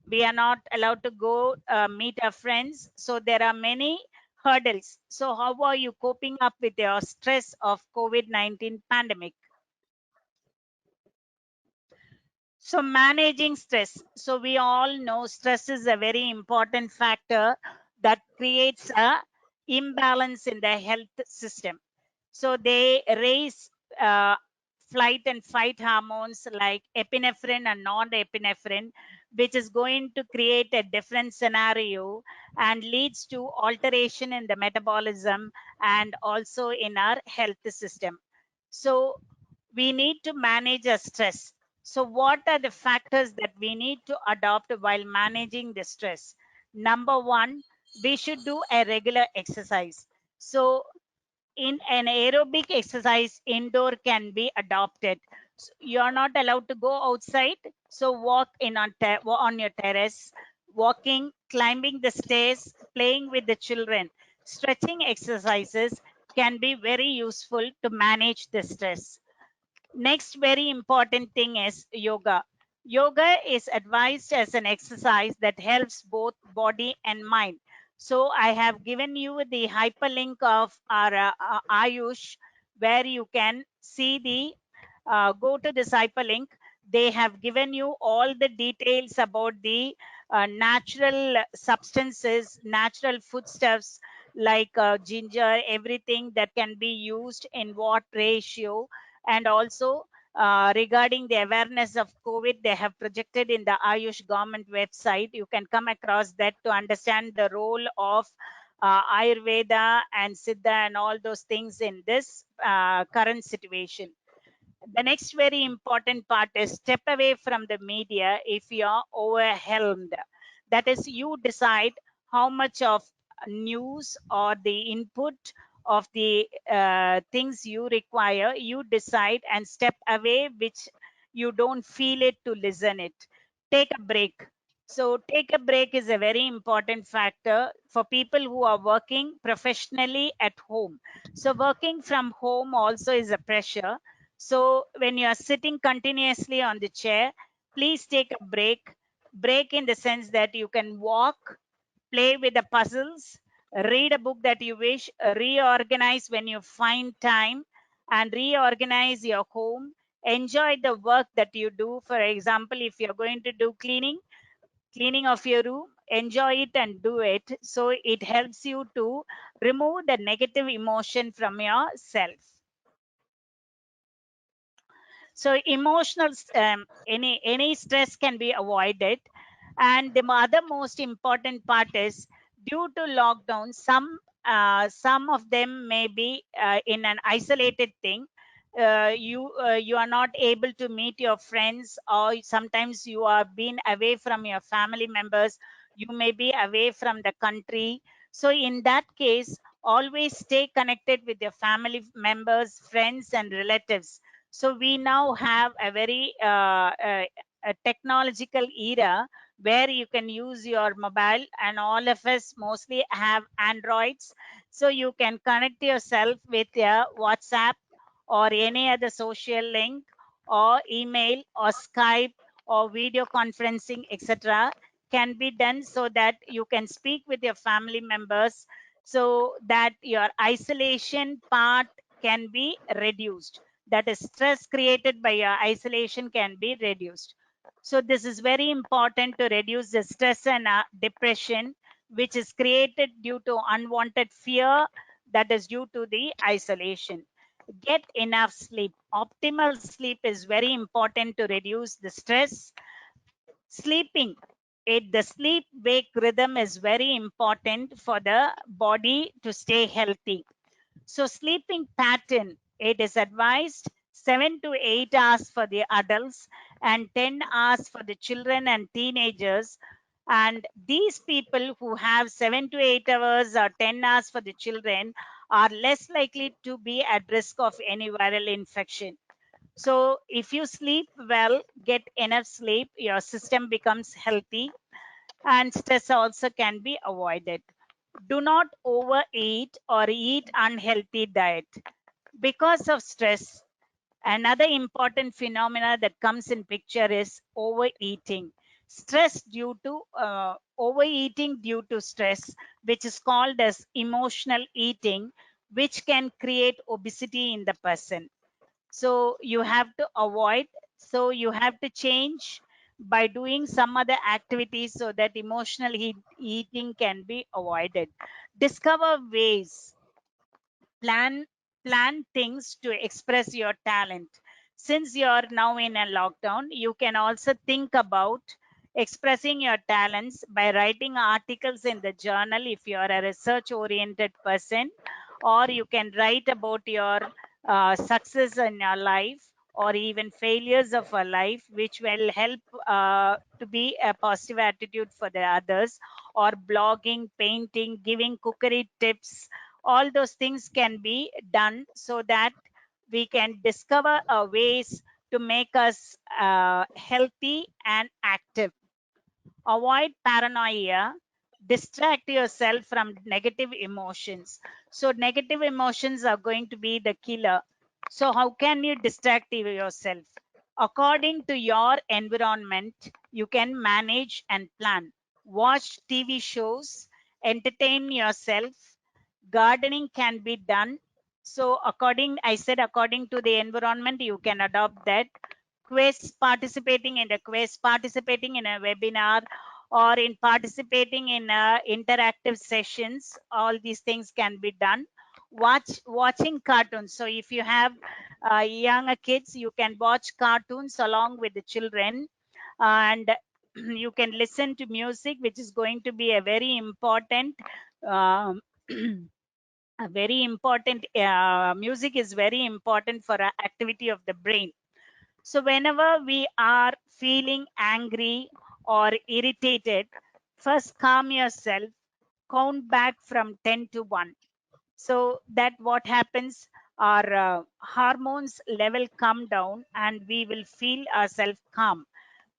We are not allowed to go meet our friends. So there are many hurdles. So how are you coping up with your stress of COVID-19 pandemic? So managing stress. So we all know stress is a very important factor that creates a imbalance in the health system. So they raise uh, flight and fight hormones like epinephrine and non-epinephrine, which is going to create a different scenario and leads to alteration in the metabolism and also in our health system. So we need to manage our stress. So, what are the factors that we need to adopt while managing the stress? Number one, we should do a regular exercise. So, in an aerobic exercise, indoor can be adopted. So you're not allowed to go outside. So, walk in on your terrace, walking, climbing the stairs, playing with the children. Stretching exercises can be very useful to manage the stress. Next, very important thing is yoga. Yoga is advised as an exercise that helps both body and mind. So, I have given you the hyperlink of our Ayush, where you can see the go to this hyperlink. They have given you all the details about the natural substances, natural foodstuffs like ginger, everything that can be used in what ratio, and also regarding the awareness of COVID, they have projected in the Ayush government website. You can come across that to understand the role of Ayurveda and Siddha and all those things in this current situation. The next very important part is step away from the media if you are overwhelmed. That is, you decide how much of news or the input of the things you require, you decide and step away which you don't feel it to listen it. Take a break. So take a break is a very important factor for people who are working professionally at home. So working from home also is a pressure. So when you are sitting continuously on the chair, please take a break. Break in the sense that you can walk, play with the puzzles, read a book that you wish, reorganize when you find time, and reorganize your home. Enjoy the work that you do. For example, if you're going to do cleaning of your room, enjoy it and do it. So it helps you to remove the negative emotion from yourself. So emotional any stress can be avoided. And the other most important part is due to lockdown, some of them may be in an isolated thing. You are not able to meet your friends, or sometimes you are being away from your family members. You may be away from the country. So in that case, always stay connected with your family members, friends, and relatives. So we now have a very a technological era where you can use your mobile, and all of us mostly have Androids. So you can connect yourself with your WhatsApp or any other social link or email or Skype or video conferencing, etc. can be done so that you can speak with your family members, so that your isolation part can be reduced. That is, stress created by your isolation can be reduced. So this is very important to reduce the stress and depression which is created due to unwanted fear, that is due to the isolation. Get enough sleep. Optimal sleep is very important to reduce the stress. Sleeping, the sleep wake rhythm is very important for the body to stay healthy. So sleeping pattern, it is advised 7 to 8 hours for the adults and 10 hours for the children and teenagers. And these people who have 7 to 8 hours or 10 hours for the children are less likely to be at risk of any viral infection. So if you sleep well, get enough sleep, your system becomes healthy. and stress also can be avoided. Do not overeat or eat unhealthy diet. Because of stress, another important phenomena that comes in picture is overeating. Stress due to overeating due to stress, which is called as emotional eating, which can create obesity in the person. So you have to avoid, so you have to change by doing some other activities so that emotional eating can be avoided. Discover ways, plan plan things to express your talent. Since you're now in a lockdown, you can also think about expressing your talents by writing articles in the journal if you are a research oriented person, or you can write about your success in your life or even failures of a life, which will help to be a positive attitude for the others, or blogging, painting, giving cookery tips. All those things can be done so that we can discover ways to make us healthy and active. Avoid paranoia, distract yourself from negative emotions. So negative emotions are going to be the killer. So how can you distract yourself? According to your environment, you can manage and plan. Watch TV shows, entertain yourself. Gardening can be done. So according to the environment, you can adopt that. Quiz, participating in a quiz, participating in a webinar, or in participating in interactive sessions. All these things can be done. Watching cartoons. So if you have younger kids, you can watch cartoons along with the children, and you can listen to music, which is going to be a very important um, a very important music is very important for activity of the brain. So whenever we are feeling angry or irritated, first calm yourself, count back from 10 to 1. So that what happens, our hormones level come down and we will feel ourselves calm.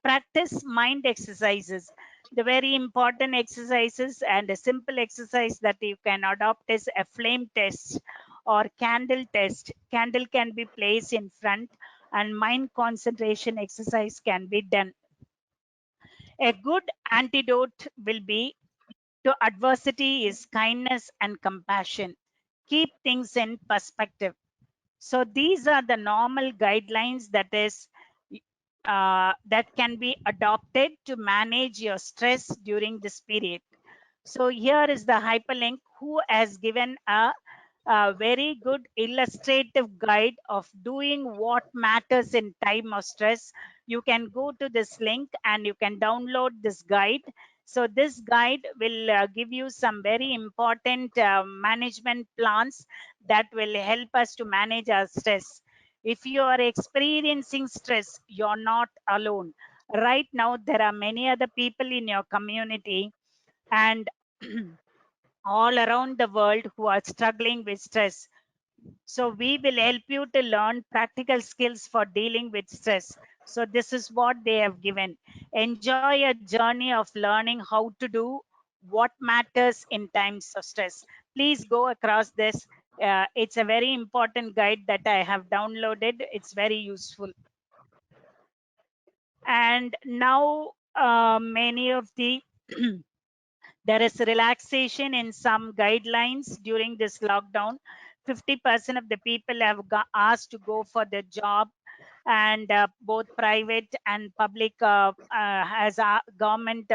Practice mind exercises. The very important exercises and a simple exercise that you can adopt is a flame test or candle test. Candle can be placed in front and mind concentration exercise can be done. A good antidote will be to adversity is kindness and compassion. Keep things in perspective. So these are the normal guidelines that can be adopted to manage your stress during this period. So here is the hyperlink who has given a very good illustrative guide of doing what matters in time of stress. You can go to this link and you can download this guide. So this guide will give you some very important management plans that will help us to manage our stress. If you are experiencing stress, you're not alone. Right now, there are many other people in your community and all around the world who are struggling with stress. So we will help you to learn practical skills for dealing with stress. So this is what they have given. Enjoy a journey of learning how to do what matters in times of stress. Please go across this. It's a very important guide that I have downloaded. It's very useful. And now many of the there is relaxation in some guidelines during this lockdown. 50% of the people have asked to go for the job, and both private and public as government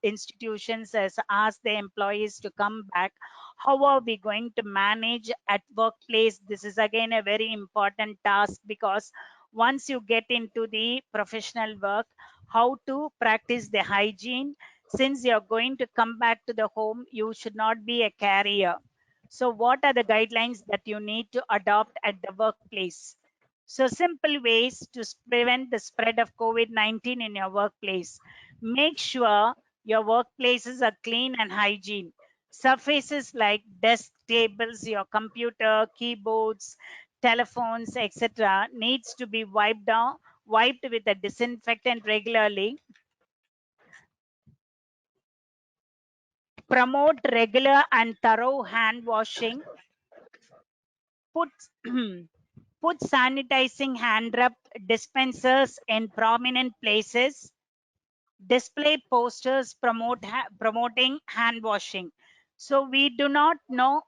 institutions has asked the employees to come back. How are we going to manage at workplace? This is again a very important task, because once you get into the professional work, how to practice the hygiene. Since you're going to come back to the home, you should not be a carrier. So what are the guidelines that you need to adopt at the workplace? So simple ways to prevent the spread of COVID-19 in your workplace. Make sure your workplaces are clean and hygiene. Surfaces like desk tables, your computer, keyboards, telephones, etc. needs to be wiped with a disinfectant regularly. promote regular and thorough hand washing, put put sanitizing hand rub dispensers in prominent places, display posters promoting hand washing. So we do not know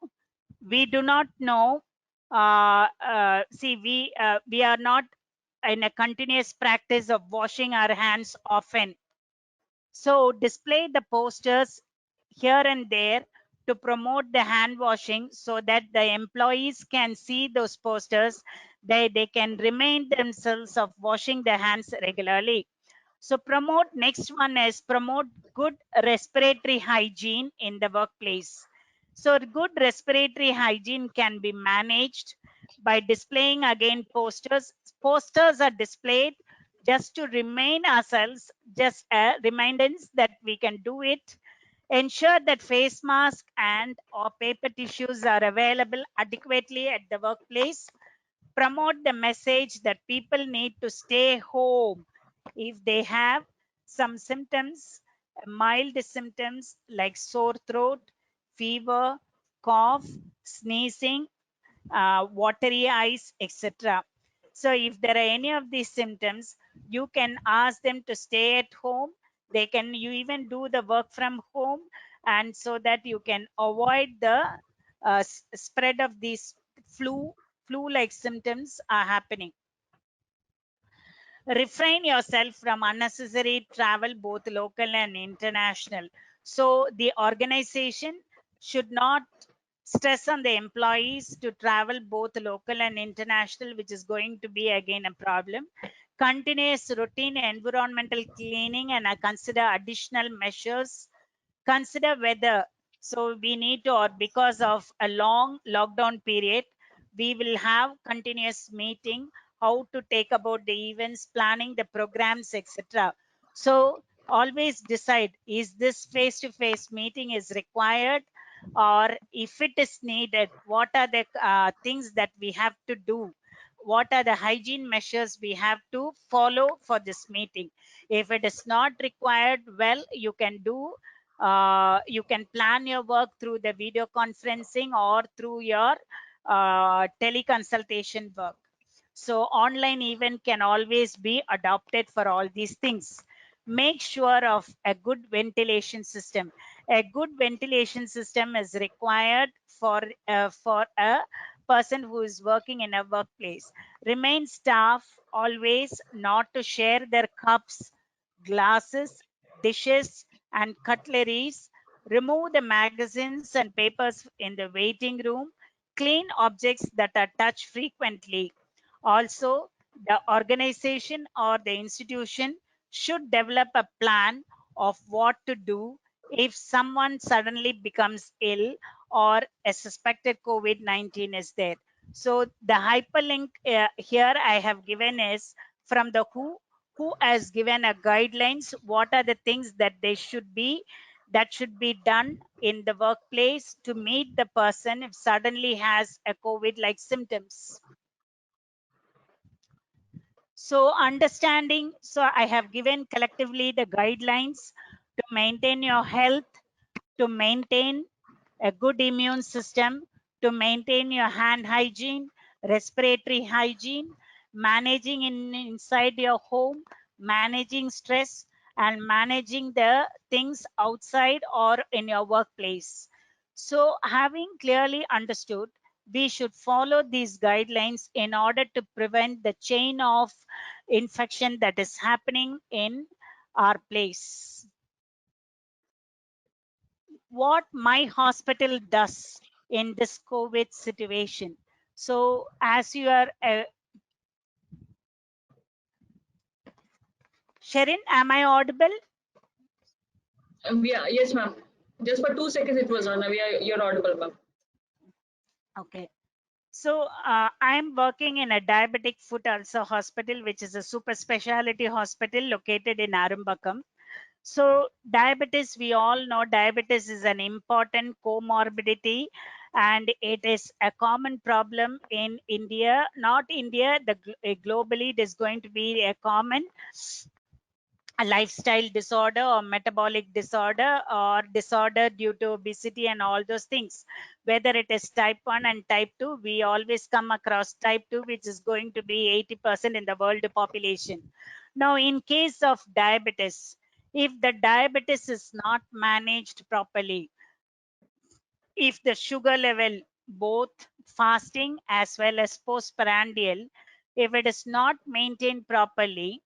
see we are not in a continuous practice of washing our hands often. So display the posters here and there to promote the hand washing so that the employees can see those posters. They can remind themselves of washing their hands regularly. So promote, next one is promote good respiratory hygiene in the workplace. So good respiratory hygiene can be managed by displaying again posters. Posters are displayed just to remind ourselves, just remind us that we can do it. Ensure that face mask and or paper tissues are available adequately at the workplace. Promote the message that people need to stay home if they have some symptoms, mild symptoms like sore throat, fever, cough, sneezing, watery eyes, etc. So if there are any of these symptoms, you can ask them to stay at home. They can, you even do the work from home, and so that you can avoid the spread of these flu like symptoms are happening. Refrain yourself from unnecessary travel, both local and international. So the organization should not stress on the employees to travel both local and international, which is going to be again a problem. Continuous routine environmental cleaning and consider additional measures. Consider whether, so we need to, or because of a long lockdown period, we will have continuous meeting, how to take about the events, planning the programs, etc. So always decide, is this face to face meeting is required, or if it is needed, what are the things that we have to do, what are the hygiene measures we have to follow for this meeting. If it is not required, well, you can plan your work through the video conferencing or through your teleconsultation work. So online event can always be adopted for all these things. Make sure of a good ventilation system. A good ventilation system is required for a person who is working in a workplace. Remain staff always not to share their cups, glasses, dishes, and cutleries. Remove the magazines and papers in the waiting room. Clean objects that are touched frequently. Also, the organization or the institution should develop a plan of what to do if someone suddenly becomes ill or a suspected COVID-19 is there. So the hyperlink here I have given is from the who has given a guidelines, what are the things that they should be, that should be done in the workplace to meet the person if suddenly has a COVID like symptoms. So understanding, so I have given collectively the guidelines to maintain your health, to maintain a good immune system, to maintain your hand hygiene, respiratory hygiene, managing inside your home, managing stress, and managing the things outside or in your workplace. So having clearly understood, we should follow these guidelines in order to prevent the chain of infection that is happening in our place. What my hospital does in this COVID situation. So as you are, Sharon, am I audible?
Yeah, yes, ma'am. Just for 2 seconds it was on. You're audible, ma'am.
Okay. So I'm working in a diabetic foot ulcer hospital, which is a super specialty hospital located in Arumbakam. So diabetes, we all know diabetes is an important comorbidity, and it is a common problem in India, not India, globally it is going to be a common. a lifestyle disorder or metabolic disorder or disorder due to obesity and all those things. Whether it is type 1 and type 2, we always come across type 2, which is going to be 80% in the world population. Now, in case of diabetes, if the diabetes is not managed properly, if the sugar level, both fasting as well as postprandial, if it is not maintained properly,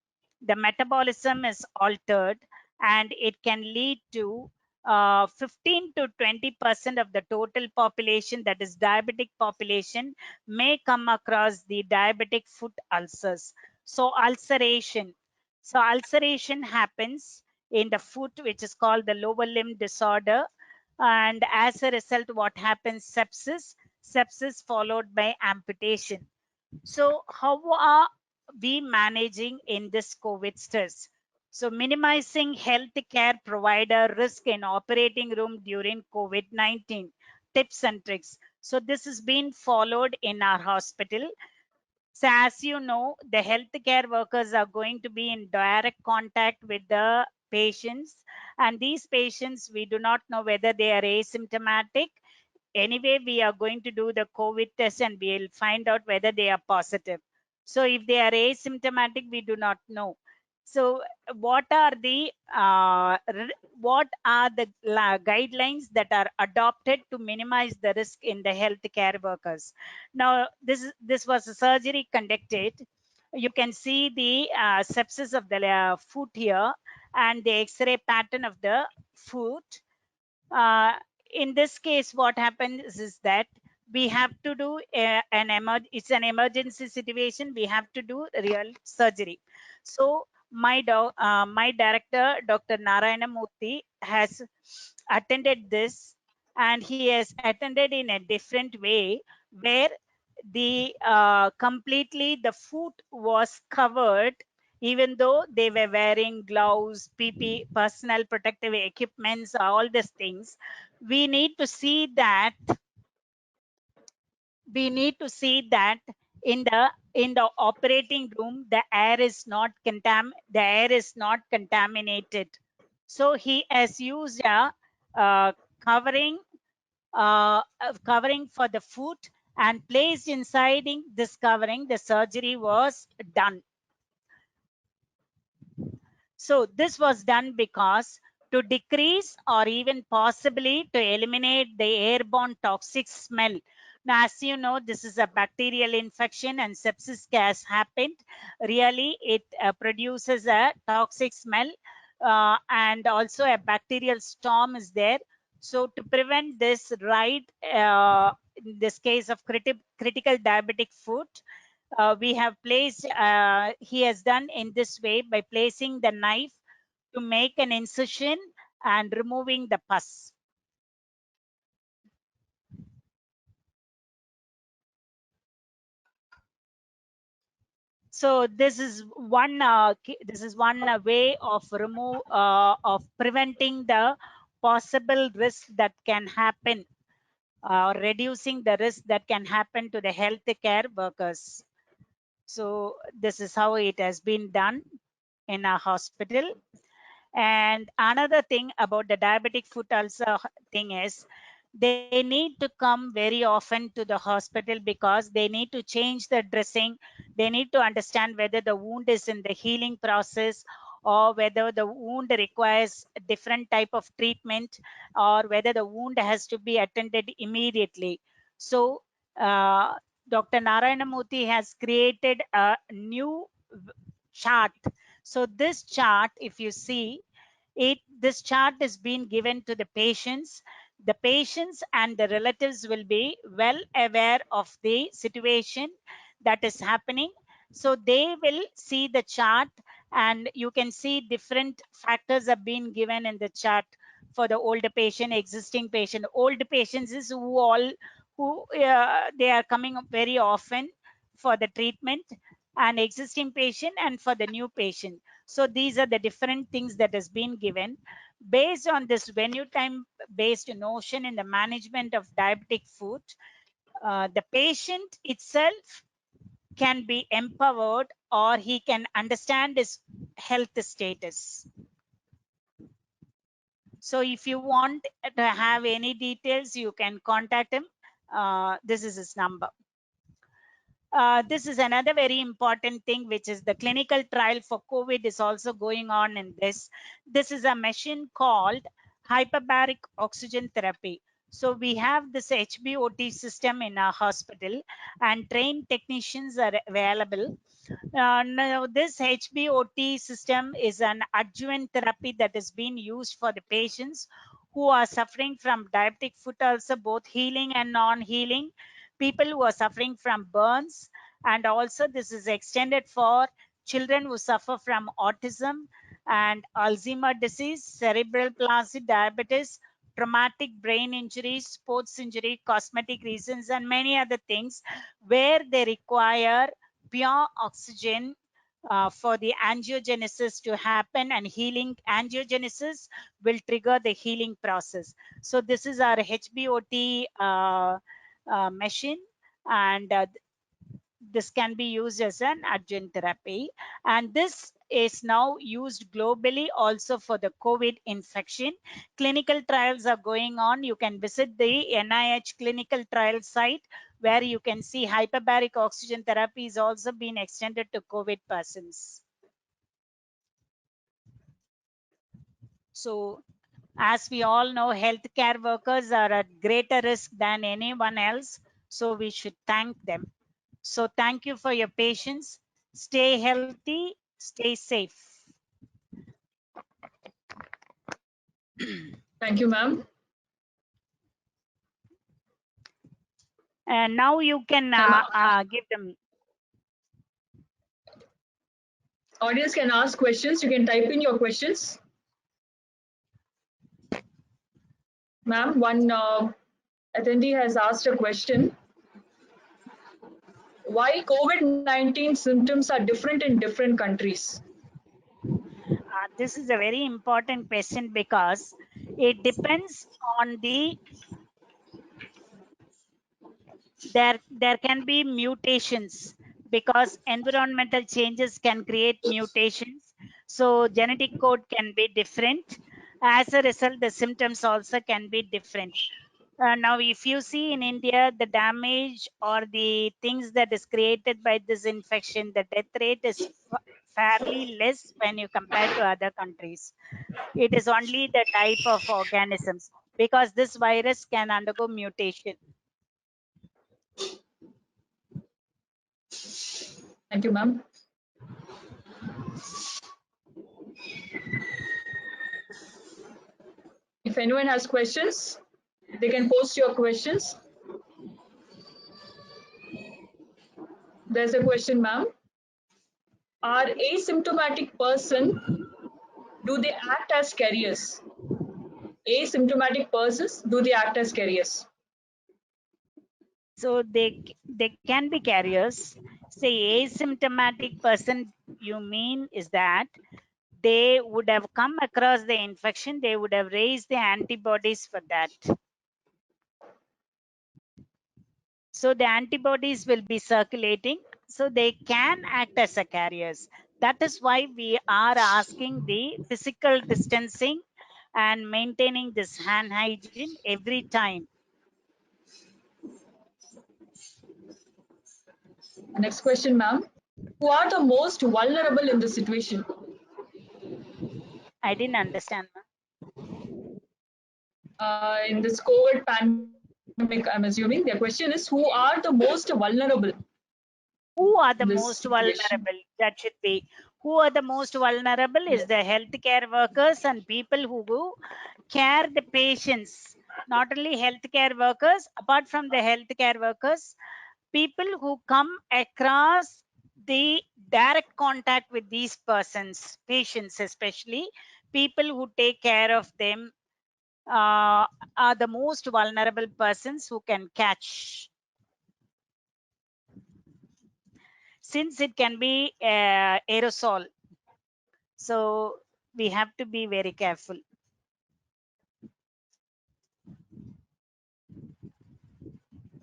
the metabolism is altered and it can lead to 15 to 20% of the total population, that is diabetic population, may come across the diabetic foot ulcers. So ulceration happens in the foot, which is called the lower limb disorder, and as a result what happens, sepsis followed by amputation. So how are we managing in this COVID stress? So minimizing healthcare provider risk in operating room during COVID-19, tips and tricks. So this has been followed in our hospital. So as you know, the healthcare workers are going to be in direct contact with the patients, and these patients, we do not know whether they are asymptomatic. Anyway, we are going to do the COVID test and we'll find out whether they are positive. So if they are asymptomatic, we do not know. So what are the guidelines that are adopted to minimize the risk in the healthcare workers? Now, this was a surgery conducted. You can see the sepsis of the foot here and the X-ray pattern of the foot. Uh, in this case, what happens is that we have to do it's an emergency situation. We have to do real surgery. So my director, Dr. Narayana Murthy, has attended this, and he has attended in a different way, where the completely the foot was covered, even though they were wearing gloves, PP, personal protective equipments, all these things. We need to see that we need to see that in the operating room the air is not contaminated. So he has used a covering covering for the foot, and placed inside this covering, the surgery was done. So this was done because to decrease or even possibly to eliminate the airborne toxic smell. Now, as you know, this is a bacterial infection and sepsis has happened. Really, it produces a toxic smell, and also a bacterial storm is there. So to prevent this, right, in this case of critical diabetic foot, we have placed, he has done in this way by placing the knife to make an incision and removing the pus. So this is one way of preventing the possible risk that can happen, or reducing the risk that can happen to the healthcare workers. So this is how it has been done in a hospital. And another thing about the diabetic foot ulcer thing is, they need to come very often to the hospital because they need to change the dressing. They need to understand whether the wound is in the healing process, or whether the wound requires a different type of treatment, or whether the wound has to be attended immediately. So Dr. Narayana Murthy has created a new chart. So this chart, if you see it, this chart is being given to the patients. The patients and the relatives will be well aware of the situation that is happening. So they will see the chart, and you can see different factors are being given in the chart for the older patient, existing patient. Old patients is who they are coming up very often for the treatment, and existing patient and for the new patient. So these are the different things that has been given. Based on this venue time based notion in the management of diabetic foot, the patient itself can be empowered or he can understand his health status. So if you want to have any details, you can contact him. This is his number. This is another very important thing, which is the clinical trial for COVID is also going on in this. This is a machine called hyperbaric oxygen therapy. So we have this HBOT system in our hospital and trained technicians are available. Now this HBOT system is an adjuvant therapy that is being used for the patients who are suffering from diabetic foot ulcer, both healing and non-healing, people who are suffering from burns, and also this is extended for children who suffer from autism and Alzheimer's disease, cerebral palsy, diabetes, traumatic brain injury, sports injury, cosmetic reasons, and many other things where they require pure oxygen for the angiogenesis to happen, and healing angiogenesis will trigger the healing process. So this is our HBOT machine, and this can be used as an adjunct therapy, and this is now used globally also for the COVID infection. Clinical trials are going on. You can visit the NIH clinical trial site where you can see hyperbaric oxygen therapy is also being extended to COVID persons. So as we all know, healthcare workers are at greater risk than anyone else, so we should thank them. So thank you for your patience. Stay healthy, stay safe.
Thank you, ma'am.
And now you can give them.
Audience can ask questions. You can type in your questions. Ma'am, one attendee has asked a question. Why COVID-19 symptoms are different in different countries?
This is a very important question because it depends on the there can be mutations because environmental changes can create mutations. So genetic code can be different. As a result, the symptoms also can be different. Now, if you see in India, the damage or the things that is created by this infection, the death rate is fairly less when you compare to other countries. It is only the type of organisms because this virus can undergo mutation.
Thank you, ma'am. If anyone has questions, they can post your questions. There's a question, ma'am. Are asymptomatic person, do they act as carriers? Asymptomatic persons, do they act as carriers?
So they can be carriers. Say asymptomatic person, you mean is that they would have come across the infection, they would have raised the antibodies for that. So the antibodies will be circulating, so they can act as a carriers. That is why we are asking the physical distancing and maintaining this hand hygiene every time.
Next question, ma'am. Who are the most vulnerable in this situation?
I didn't understand.
In this COVID pandemic, I'm assuming their question is, who are the most vulnerable
Who are the
in this
most
situation?
vulnerable? That should be. Who are the most vulnerable is the healthcare workers and people who care the patients. Not only healthcare workers, apart from the healthcare workers, people who come across the direct contact with these persons, patients especially, people who take care of them are the most vulnerable persons who can catch. Since it can be aerosol, so we have to be very careful.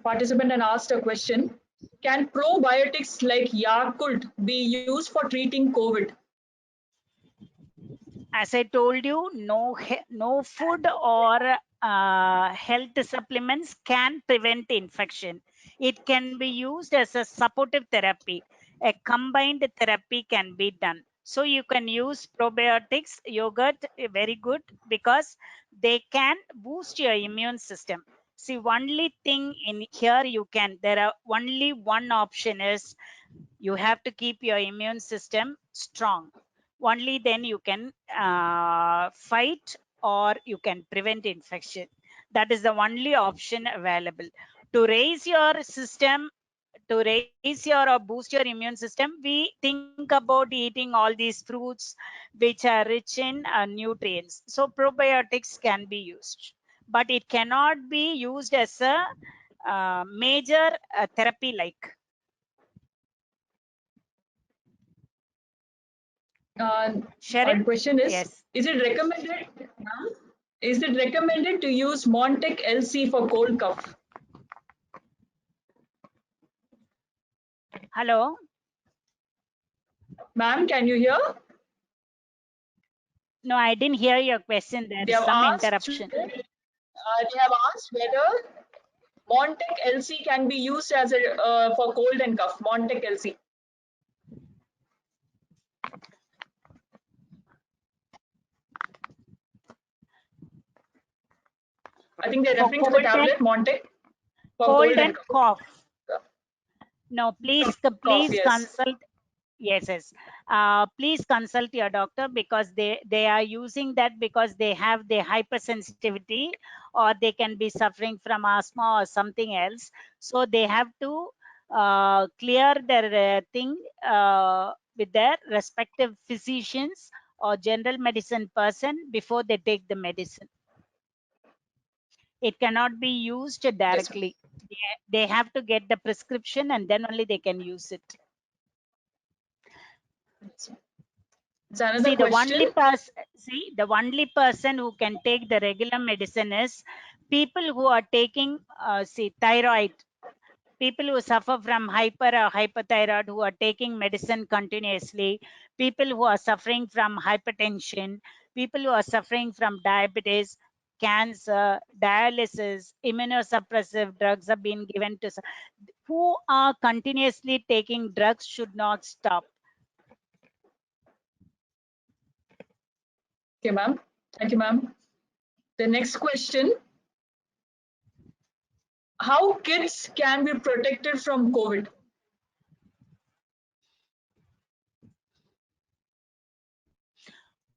Participant had asked a question. Can probiotics like Yakult be used for treating COVID?
As I told you, no food or health supplements can prevent infection. It can be used as a supportive therapy. A combined therapy can be done. So you can use probiotics, yogurt, very good, because they can boost your immune system. See, only thing in here there are only one option is you have to keep your immune system strong. Only then you can fight or you can prevent infection. That is the only option available to raise your system, to raise your or boost your immune system. We think about eating all these fruits which are rich in nutrients. So probiotics can be used, but it cannot be used as a major therapy like.
Our
Sharon?
question
Yes.
is it recommended? Is it recommended to use Montec LC for cold cough?
Hello.
Ma'am, can you hear?
No, I didn't hear your question. There
They
is
have
some
asked.
interruption.
They have asked whether Montec LC can be used as a for cold and cough. Montec LC. I think they're
For
referring to the tablet Montec for cold and
cough. No, please
cough.
please
Yes.
consult. Yes. Please consult your doctor, because they are using that because they have the hypersensitivity, or they can be suffering from asthma or something else. So they have to clear their thing with their respective physicians or general medicine person before they take the medicine. It cannot be used directly. They have to get the prescription and then only they can use it.
It's another question.
The only person who can take the regular medicine is people who are taking thyroid, people who suffer from hyper or hypothyroid, who are taking medicine continuously, people who are suffering from hypertension, people who are suffering from diabetes, cancer, dialysis, immunosuppressive drugs are being given to who are continuously taking drugs should not stop.
Okay, ma'am. Thank you, ma'am. The next question. How kids can be protected from COVID?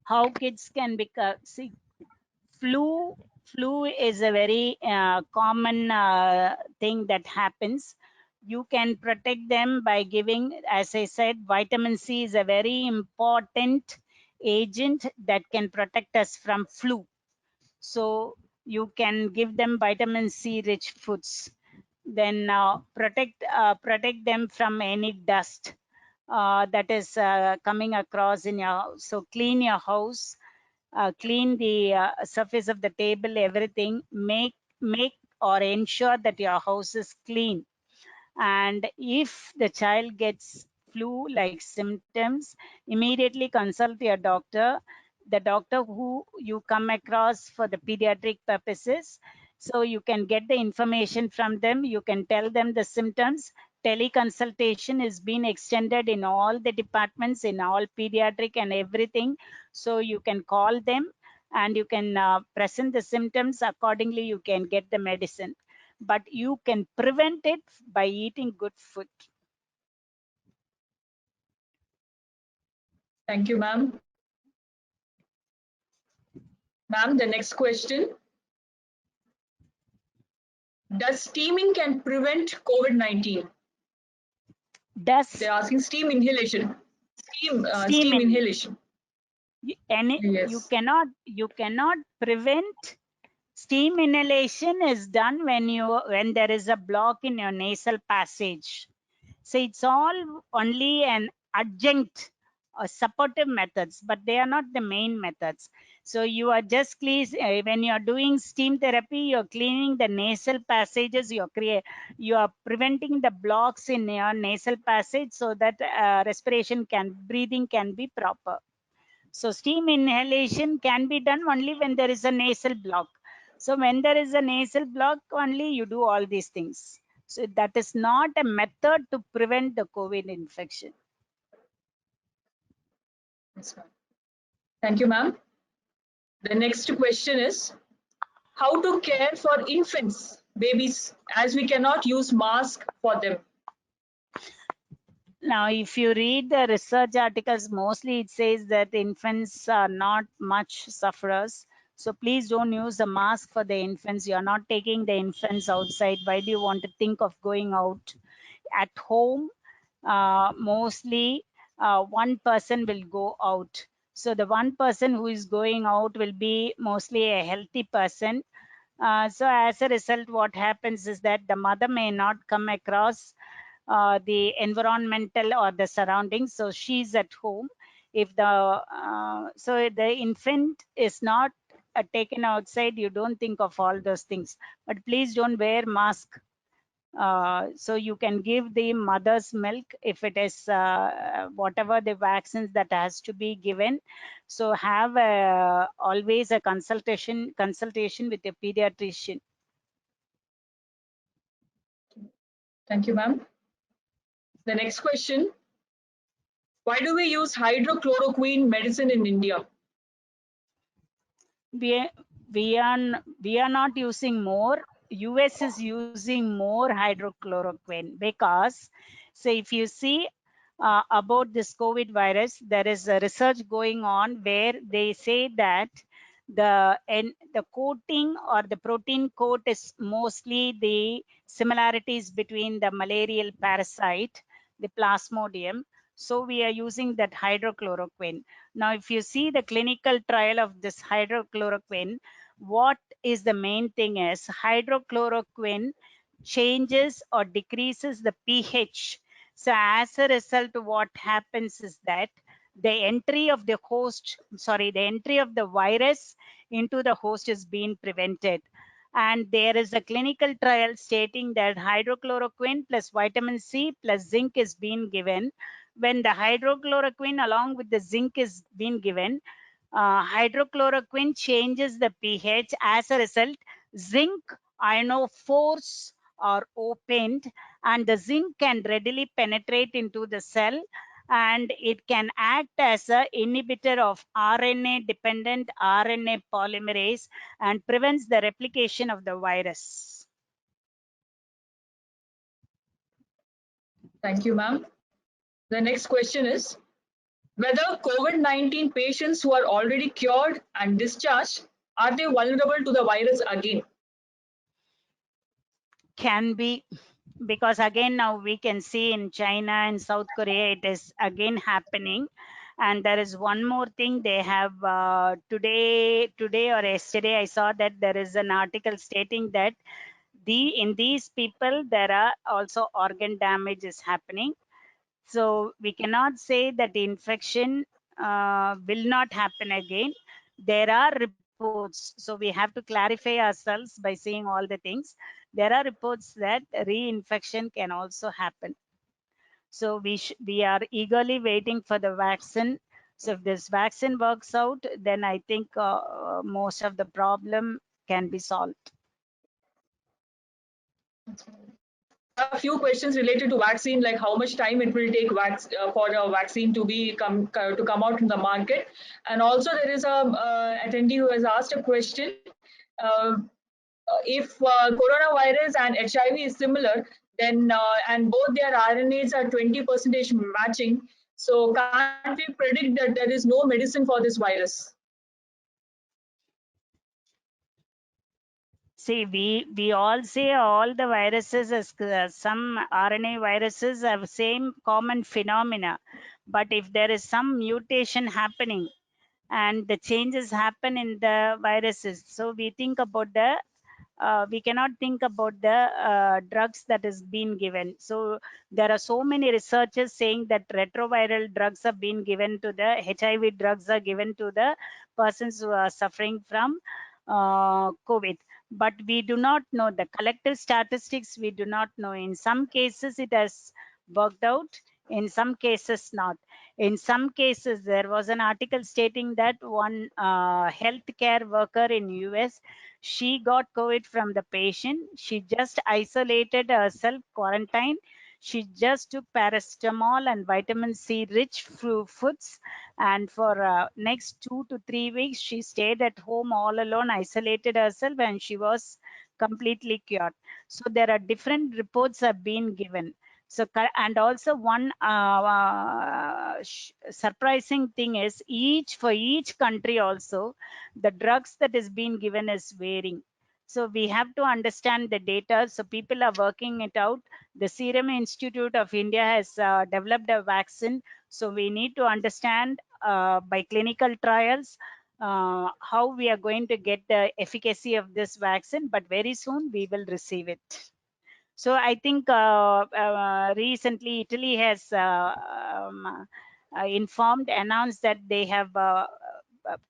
How kids can be flu is a very common thing that happens. You can protect them by giving, as I said, vitamin C is a very important agent that can protect us from flu. So you can give them vitamin C rich foods. Then protect them from any dust that is coming across in your house. So clean your house, clean the surface of the table, everything. Make or ensure that your house is clean. And if the child gets flu like symptoms, immediately consult your doctor, the doctor who you come across for the pediatric purposes. So you can get the information from them, you can tell them the symptoms. Teleconsultation is being extended in all the departments, in all pediatric and everything. So you can call them and you can present the symptoms. Accordingly, you can get the medicine, but you can prevent it by eating good food.
Thank you, ma'am. Ma'am, the next question. Does steaming can prevent COVID-19? They're asking steam inhalation. Steam inhalation.
You
Yes.
cannot prevent. Steam inhalation is done when there is a block in your nasal passage. So it's all only an adjunct or supportive methods, but they are not the main methods. So you are just when you are doing steam therapy, you're cleaning the nasal passages, you are preventing the blocks in your nasal passage so that breathing can be proper. So steam inhalation can be done only when there is a nasal block. So when there is a nasal block only, you do all these things. So that is not a method to prevent the COVID infection.
Yes, ma'am. Thank you, ma'am. The next question is how to care for infants, babies, as we cannot use mask for them.
Now, if you read the research articles, mostly it says that infants are not much sufferers. So please don't use a mask for the infants. You are not taking the infants outside. Why do you want to think of going out? At home, mostly one person will go out. So the one person who is going out will be mostly a healthy person. So as a result, what happens is that the mother may not come across the environmental or the surroundings. So she's at home. If so the infant is not taken outside, you don't think of all those things. But please don't wear mask. So you can give the mother's milk if it is whatever the vaccines that has to be given. So have always a consultation with a pediatrician.
Thank you, ma'am. The next question, why do we use hydrochloroquine medicine in India?
We are not using more. US is using more hydrochloroquine because, so if you see about this COVID virus, there is a research going on where they say that the coating or the protein coat is mostly the similarities between the malarial parasite, the Plasmodium. So we are using that hydrochloroquine. Now, if you see the clinical trial of this hydrochloroquine, what is the main thing is hydrochloroquine changes or decreases the pH. So as a result, what happens is that the entry of the virus into the host is being prevented. And there is a clinical trial stating that hydrochloroquine plus vitamin C plus zinc is being given. When the hydrochloroquine along with the zinc is being given, hydrochloroquine changes the pH. As a result, zinc ionophores are opened and the zinc can readily penetrate into the cell, and it can act as an inhibitor of RNA dependent RNA polymerase and prevents the replication of the virus.
Thank you, ma'am. The next question is whether COVID-19 patients who are already cured and discharged, are they vulnerable to the virus again?
Can be, because again now we can see in China and South Korea it is again happening. And there is one more thing they have today or yesterday I saw that there is an article stating that in these people there are also organ damage is happening. So we cannot say that the infection will not happen again. There are reports, so we have to clarify ourselves by seeing all the things. There are reports that reinfection can also happen. So we are eagerly waiting for the vaccine. So if this vaccine works out, then I think most of the problem can be solved.
A few questions related to vaccine, like how much time it will take for a vaccine to come out in the market, and also there is a attendee who has asked a question. Uh, if coronavirus and HIV is similar, then and both their RNAs are 20% matching, so can't we predict that there is no medicine for this virus?
See, we all say all the viruses, as some RNA viruses have same common phenomena. But if there is some mutation happening and the changes happen in the viruses, so we think about the we cannot think about the drugs that is being given. So there are so many researchers saying that retroviral drugs are being given to the HIV drugs are given to the persons who are suffering from COVID. But we do not know the collective statistics. We do not know. In some cases, it has worked out. In some cases, not. In some cases, there was an article stating that one healthcare worker in US, she got COVID from the patient. She just isolated herself, quarantined. She just took paracetamol and vitamin C rich foods, and for next 2 to 3 weeks she stayed at home all alone, isolated herself, and she was completely cured. So there are different reports have been given. So, and also one surprising thing is for each country also, the drugs that is being given is varying. So we have to understand the data. So people are working it out. The Serum Institute of India has developed a vaccine. So we need to understand by clinical trials how we are going to get the efficacy of this vaccine, but very soon we will receive it. So I think recently Italy has announced that they have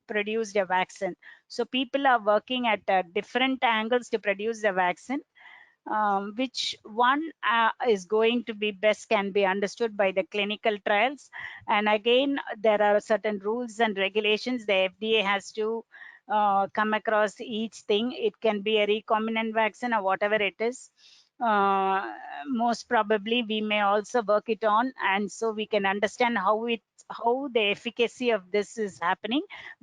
produced a vaccine. So people are working at different angles to produce the vaccine. Which one is going to be best can be understood by the clinical trials. And again, there are certain rules and regulations. The FDA has to come across each thing. It can be a recombinant vaccine or whatever it is. Most probably we may also work it on, and so we can understand how the efficacy of this is happening.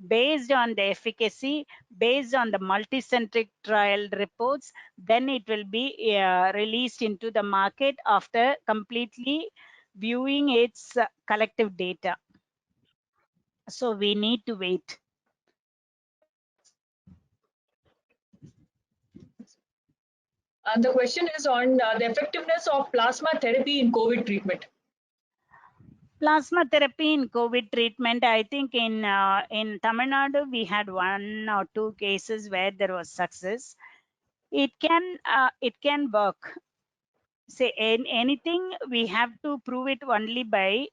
Based on the efficacy, based on the multicentric trial reports, then it will be released into the market after completely viewing its collective data. So we need to wait.
And the question is on the effectiveness of plasma therapy in COVID treatment.
Plasma therapy in COVID treatment, I think in Tamil Nadu, we had 1 or 2 cases where there was success. It can work. Say anything, we have to prove it only by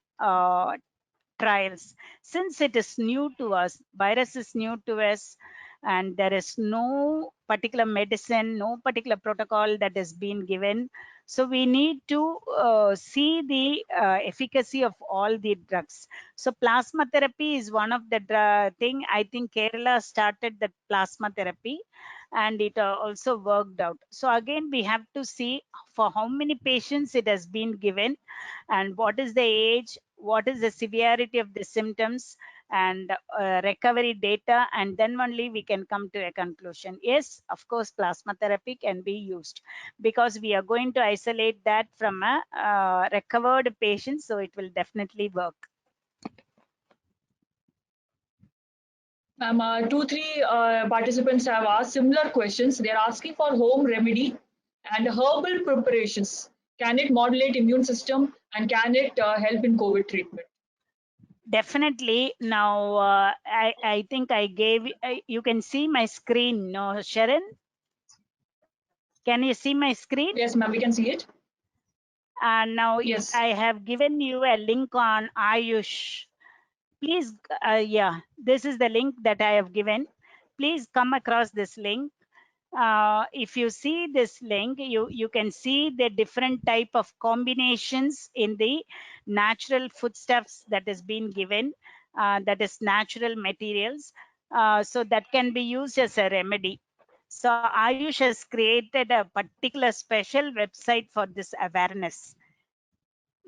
trials. Since it is new to us, virus is new to us, and there is no particular medicine, no particular protocol that has been given. So we need to see the efficacy of all the drugs. So plasma therapy is one of the thing. I think Kerala started the plasma therapy, and it also worked out. So again, we have to see for how many patients it has been given, and what is the age, what is the severity of the symptoms, and recovery data, and then only we can come to a conclusion. Yes, of course, plasma therapy can be used, because we are going to isolate that from a recovered patient, so it will definitely work.
Ma'am, 2-3 participants have asked similar questions. They are asking for home remedy and herbal preparations. Can it modulate immune system, and can it help in COVID treatment?
Definitely. Now, I think I gave, you can see my screen, no, Sharon? Can you see my screen?
Yes, ma'am, we can see it.
And now
Yes.
I have given you a link on Ayush. Please, yeah, this is the link that I have given. Please come across this link. If you see this link, you can see the different type of combinations in the natural foodstuffs that has been given, that is natural materials. So that can be used as a remedy. So Ayush has created a particular special website for this awareness.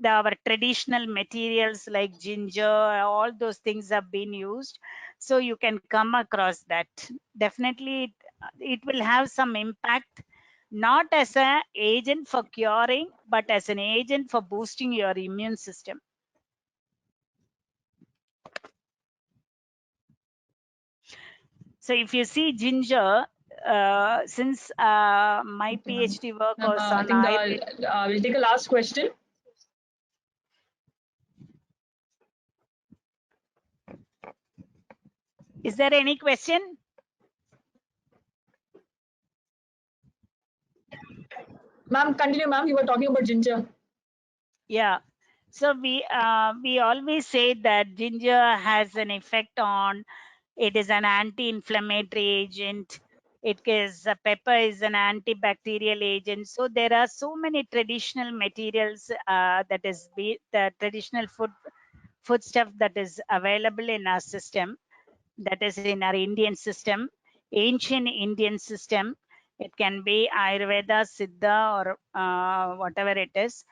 Our traditional materials like ginger, all those things have been used. So you can come across that. Definitely it will have some impact, not as an agent for curing, but as an agent for boosting your immune system. So if you see ginger, since my
Okay,
PhD work was
I
on
think we'll take a last question.
Is there any question?
Ma'am, continue, ma'am. You were talking about ginger.
Yeah. So we always say that ginger has an effect on. It is an anti-inflammatory agent. It is pepper is an antibacterial agent. So there are so many traditional materials the traditional foodstuff that is available in our system, that is in our Indian system, ancient Indian system. It can be Ayurveda, Siddha, or whatever it is.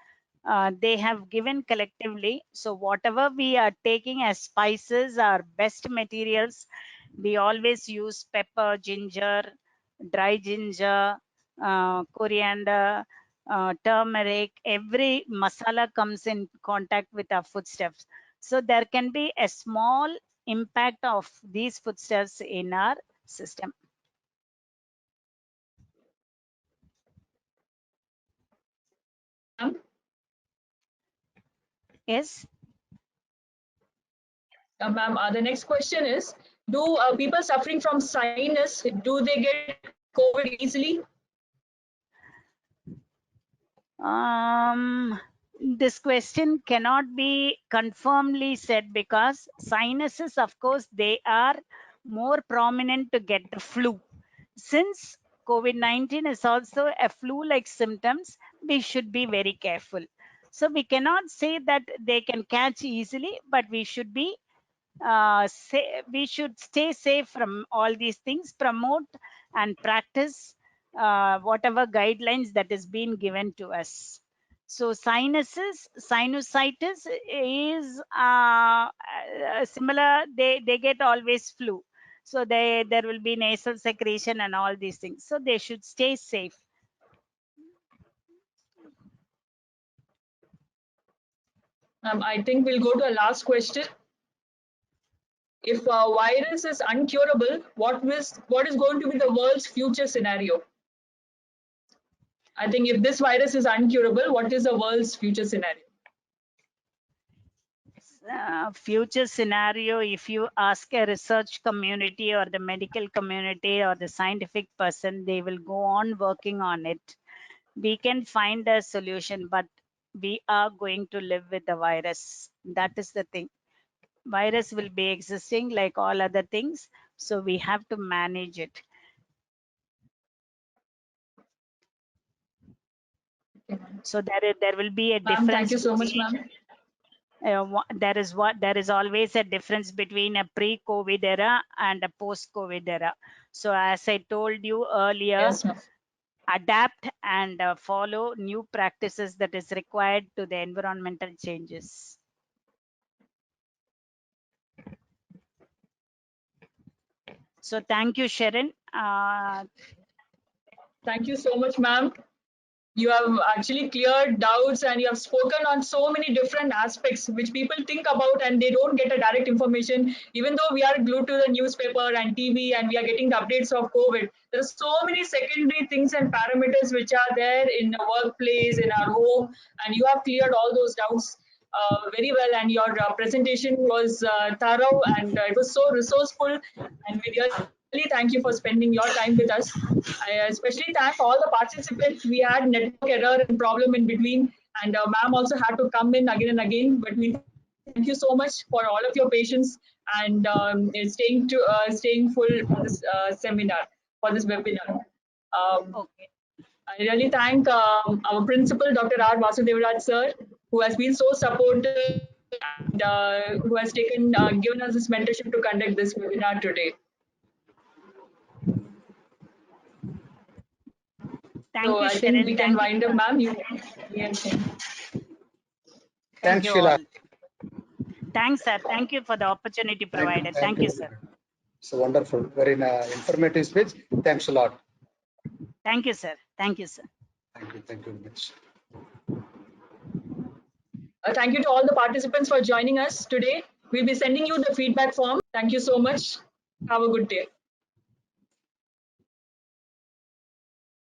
They have given collectively. So whatever we are taking as spices are best materials. We always use pepper, ginger, dry ginger, coriander, turmeric. Every masala comes in contact with our foodstuffs. So there can be a small impact of these foodstuffs in our system. Yes.
Ma'am, the next question is, do people suffering from sinus, do they get COVID easily?
This question cannot be confirmedly said because sinuses, of course, they are more prominent to get the flu. Since COVID-19 is also a flu-like symptoms, we should be very careful. So we cannot say that they can catch easily, but we should be we should stay safe from all these things, promote and practice whatever guidelines that is being given to us. So sinusitis is similar. They get always flu. So there will be nasal secretion and all these things. So they should stay safe.
I think we'll go to a last question. If a virus is uncurable, what is going to be the world's future scenario? I think if this virus is uncurable, what is the world's future scenario?
Future scenario, if you ask a research community or the medical community or the scientific person, they will go on working on it. We can find a solution, but we are going to live with the virus. That is the thing. Virus will be existing like all other things, so we have to manage it. So there will be a difference.
Thank you so much, ma'am.
There is always a difference between a pre-COVID era and a post-COVID era. So as I told you earlier,
Yes, ma'am.
Adapt and follow new practices that is required to the environmental changes. So thank you, Sharon.
Thank you so much, ma'am. You have actually cleared doubts and you have spoken on so many different aspects which people think about and they don't get a direct information. Even though we are glued to the newspaper and TV and we are getting the updates of COVID, there are so many secondary things and parameters which are there in the workplace, in our home, and you have cleared all those doubts very well. And your presentation was thorough and it was so resourceful. And we really thank you for spending your time with us. I especially thank all the participants. We had network error and problem in between, and ma'am also had to come in again and again. But we thank you so much for all of your patience and staying full for this seminar, for this webinar.
Okay.
I really thank our principal, Dr. R. Vasudevraj sir, who has been so supportive and who has given us this mentorship to conduct this webinar today.
Thank you,
I
Sharon.
think we can wind up, ma'am.
Thank you all. Thanks, sir. Thank you for the opportunity provided. Thank you, sir.
It's a wonderful, very informative speech. Thanks a lot.
Thank you, sir. Thank you, sir.
Thank you very much.
Thank you to all the participants for joining us today. We'll be sending you the feedback form. Thank you so much. Have a good day.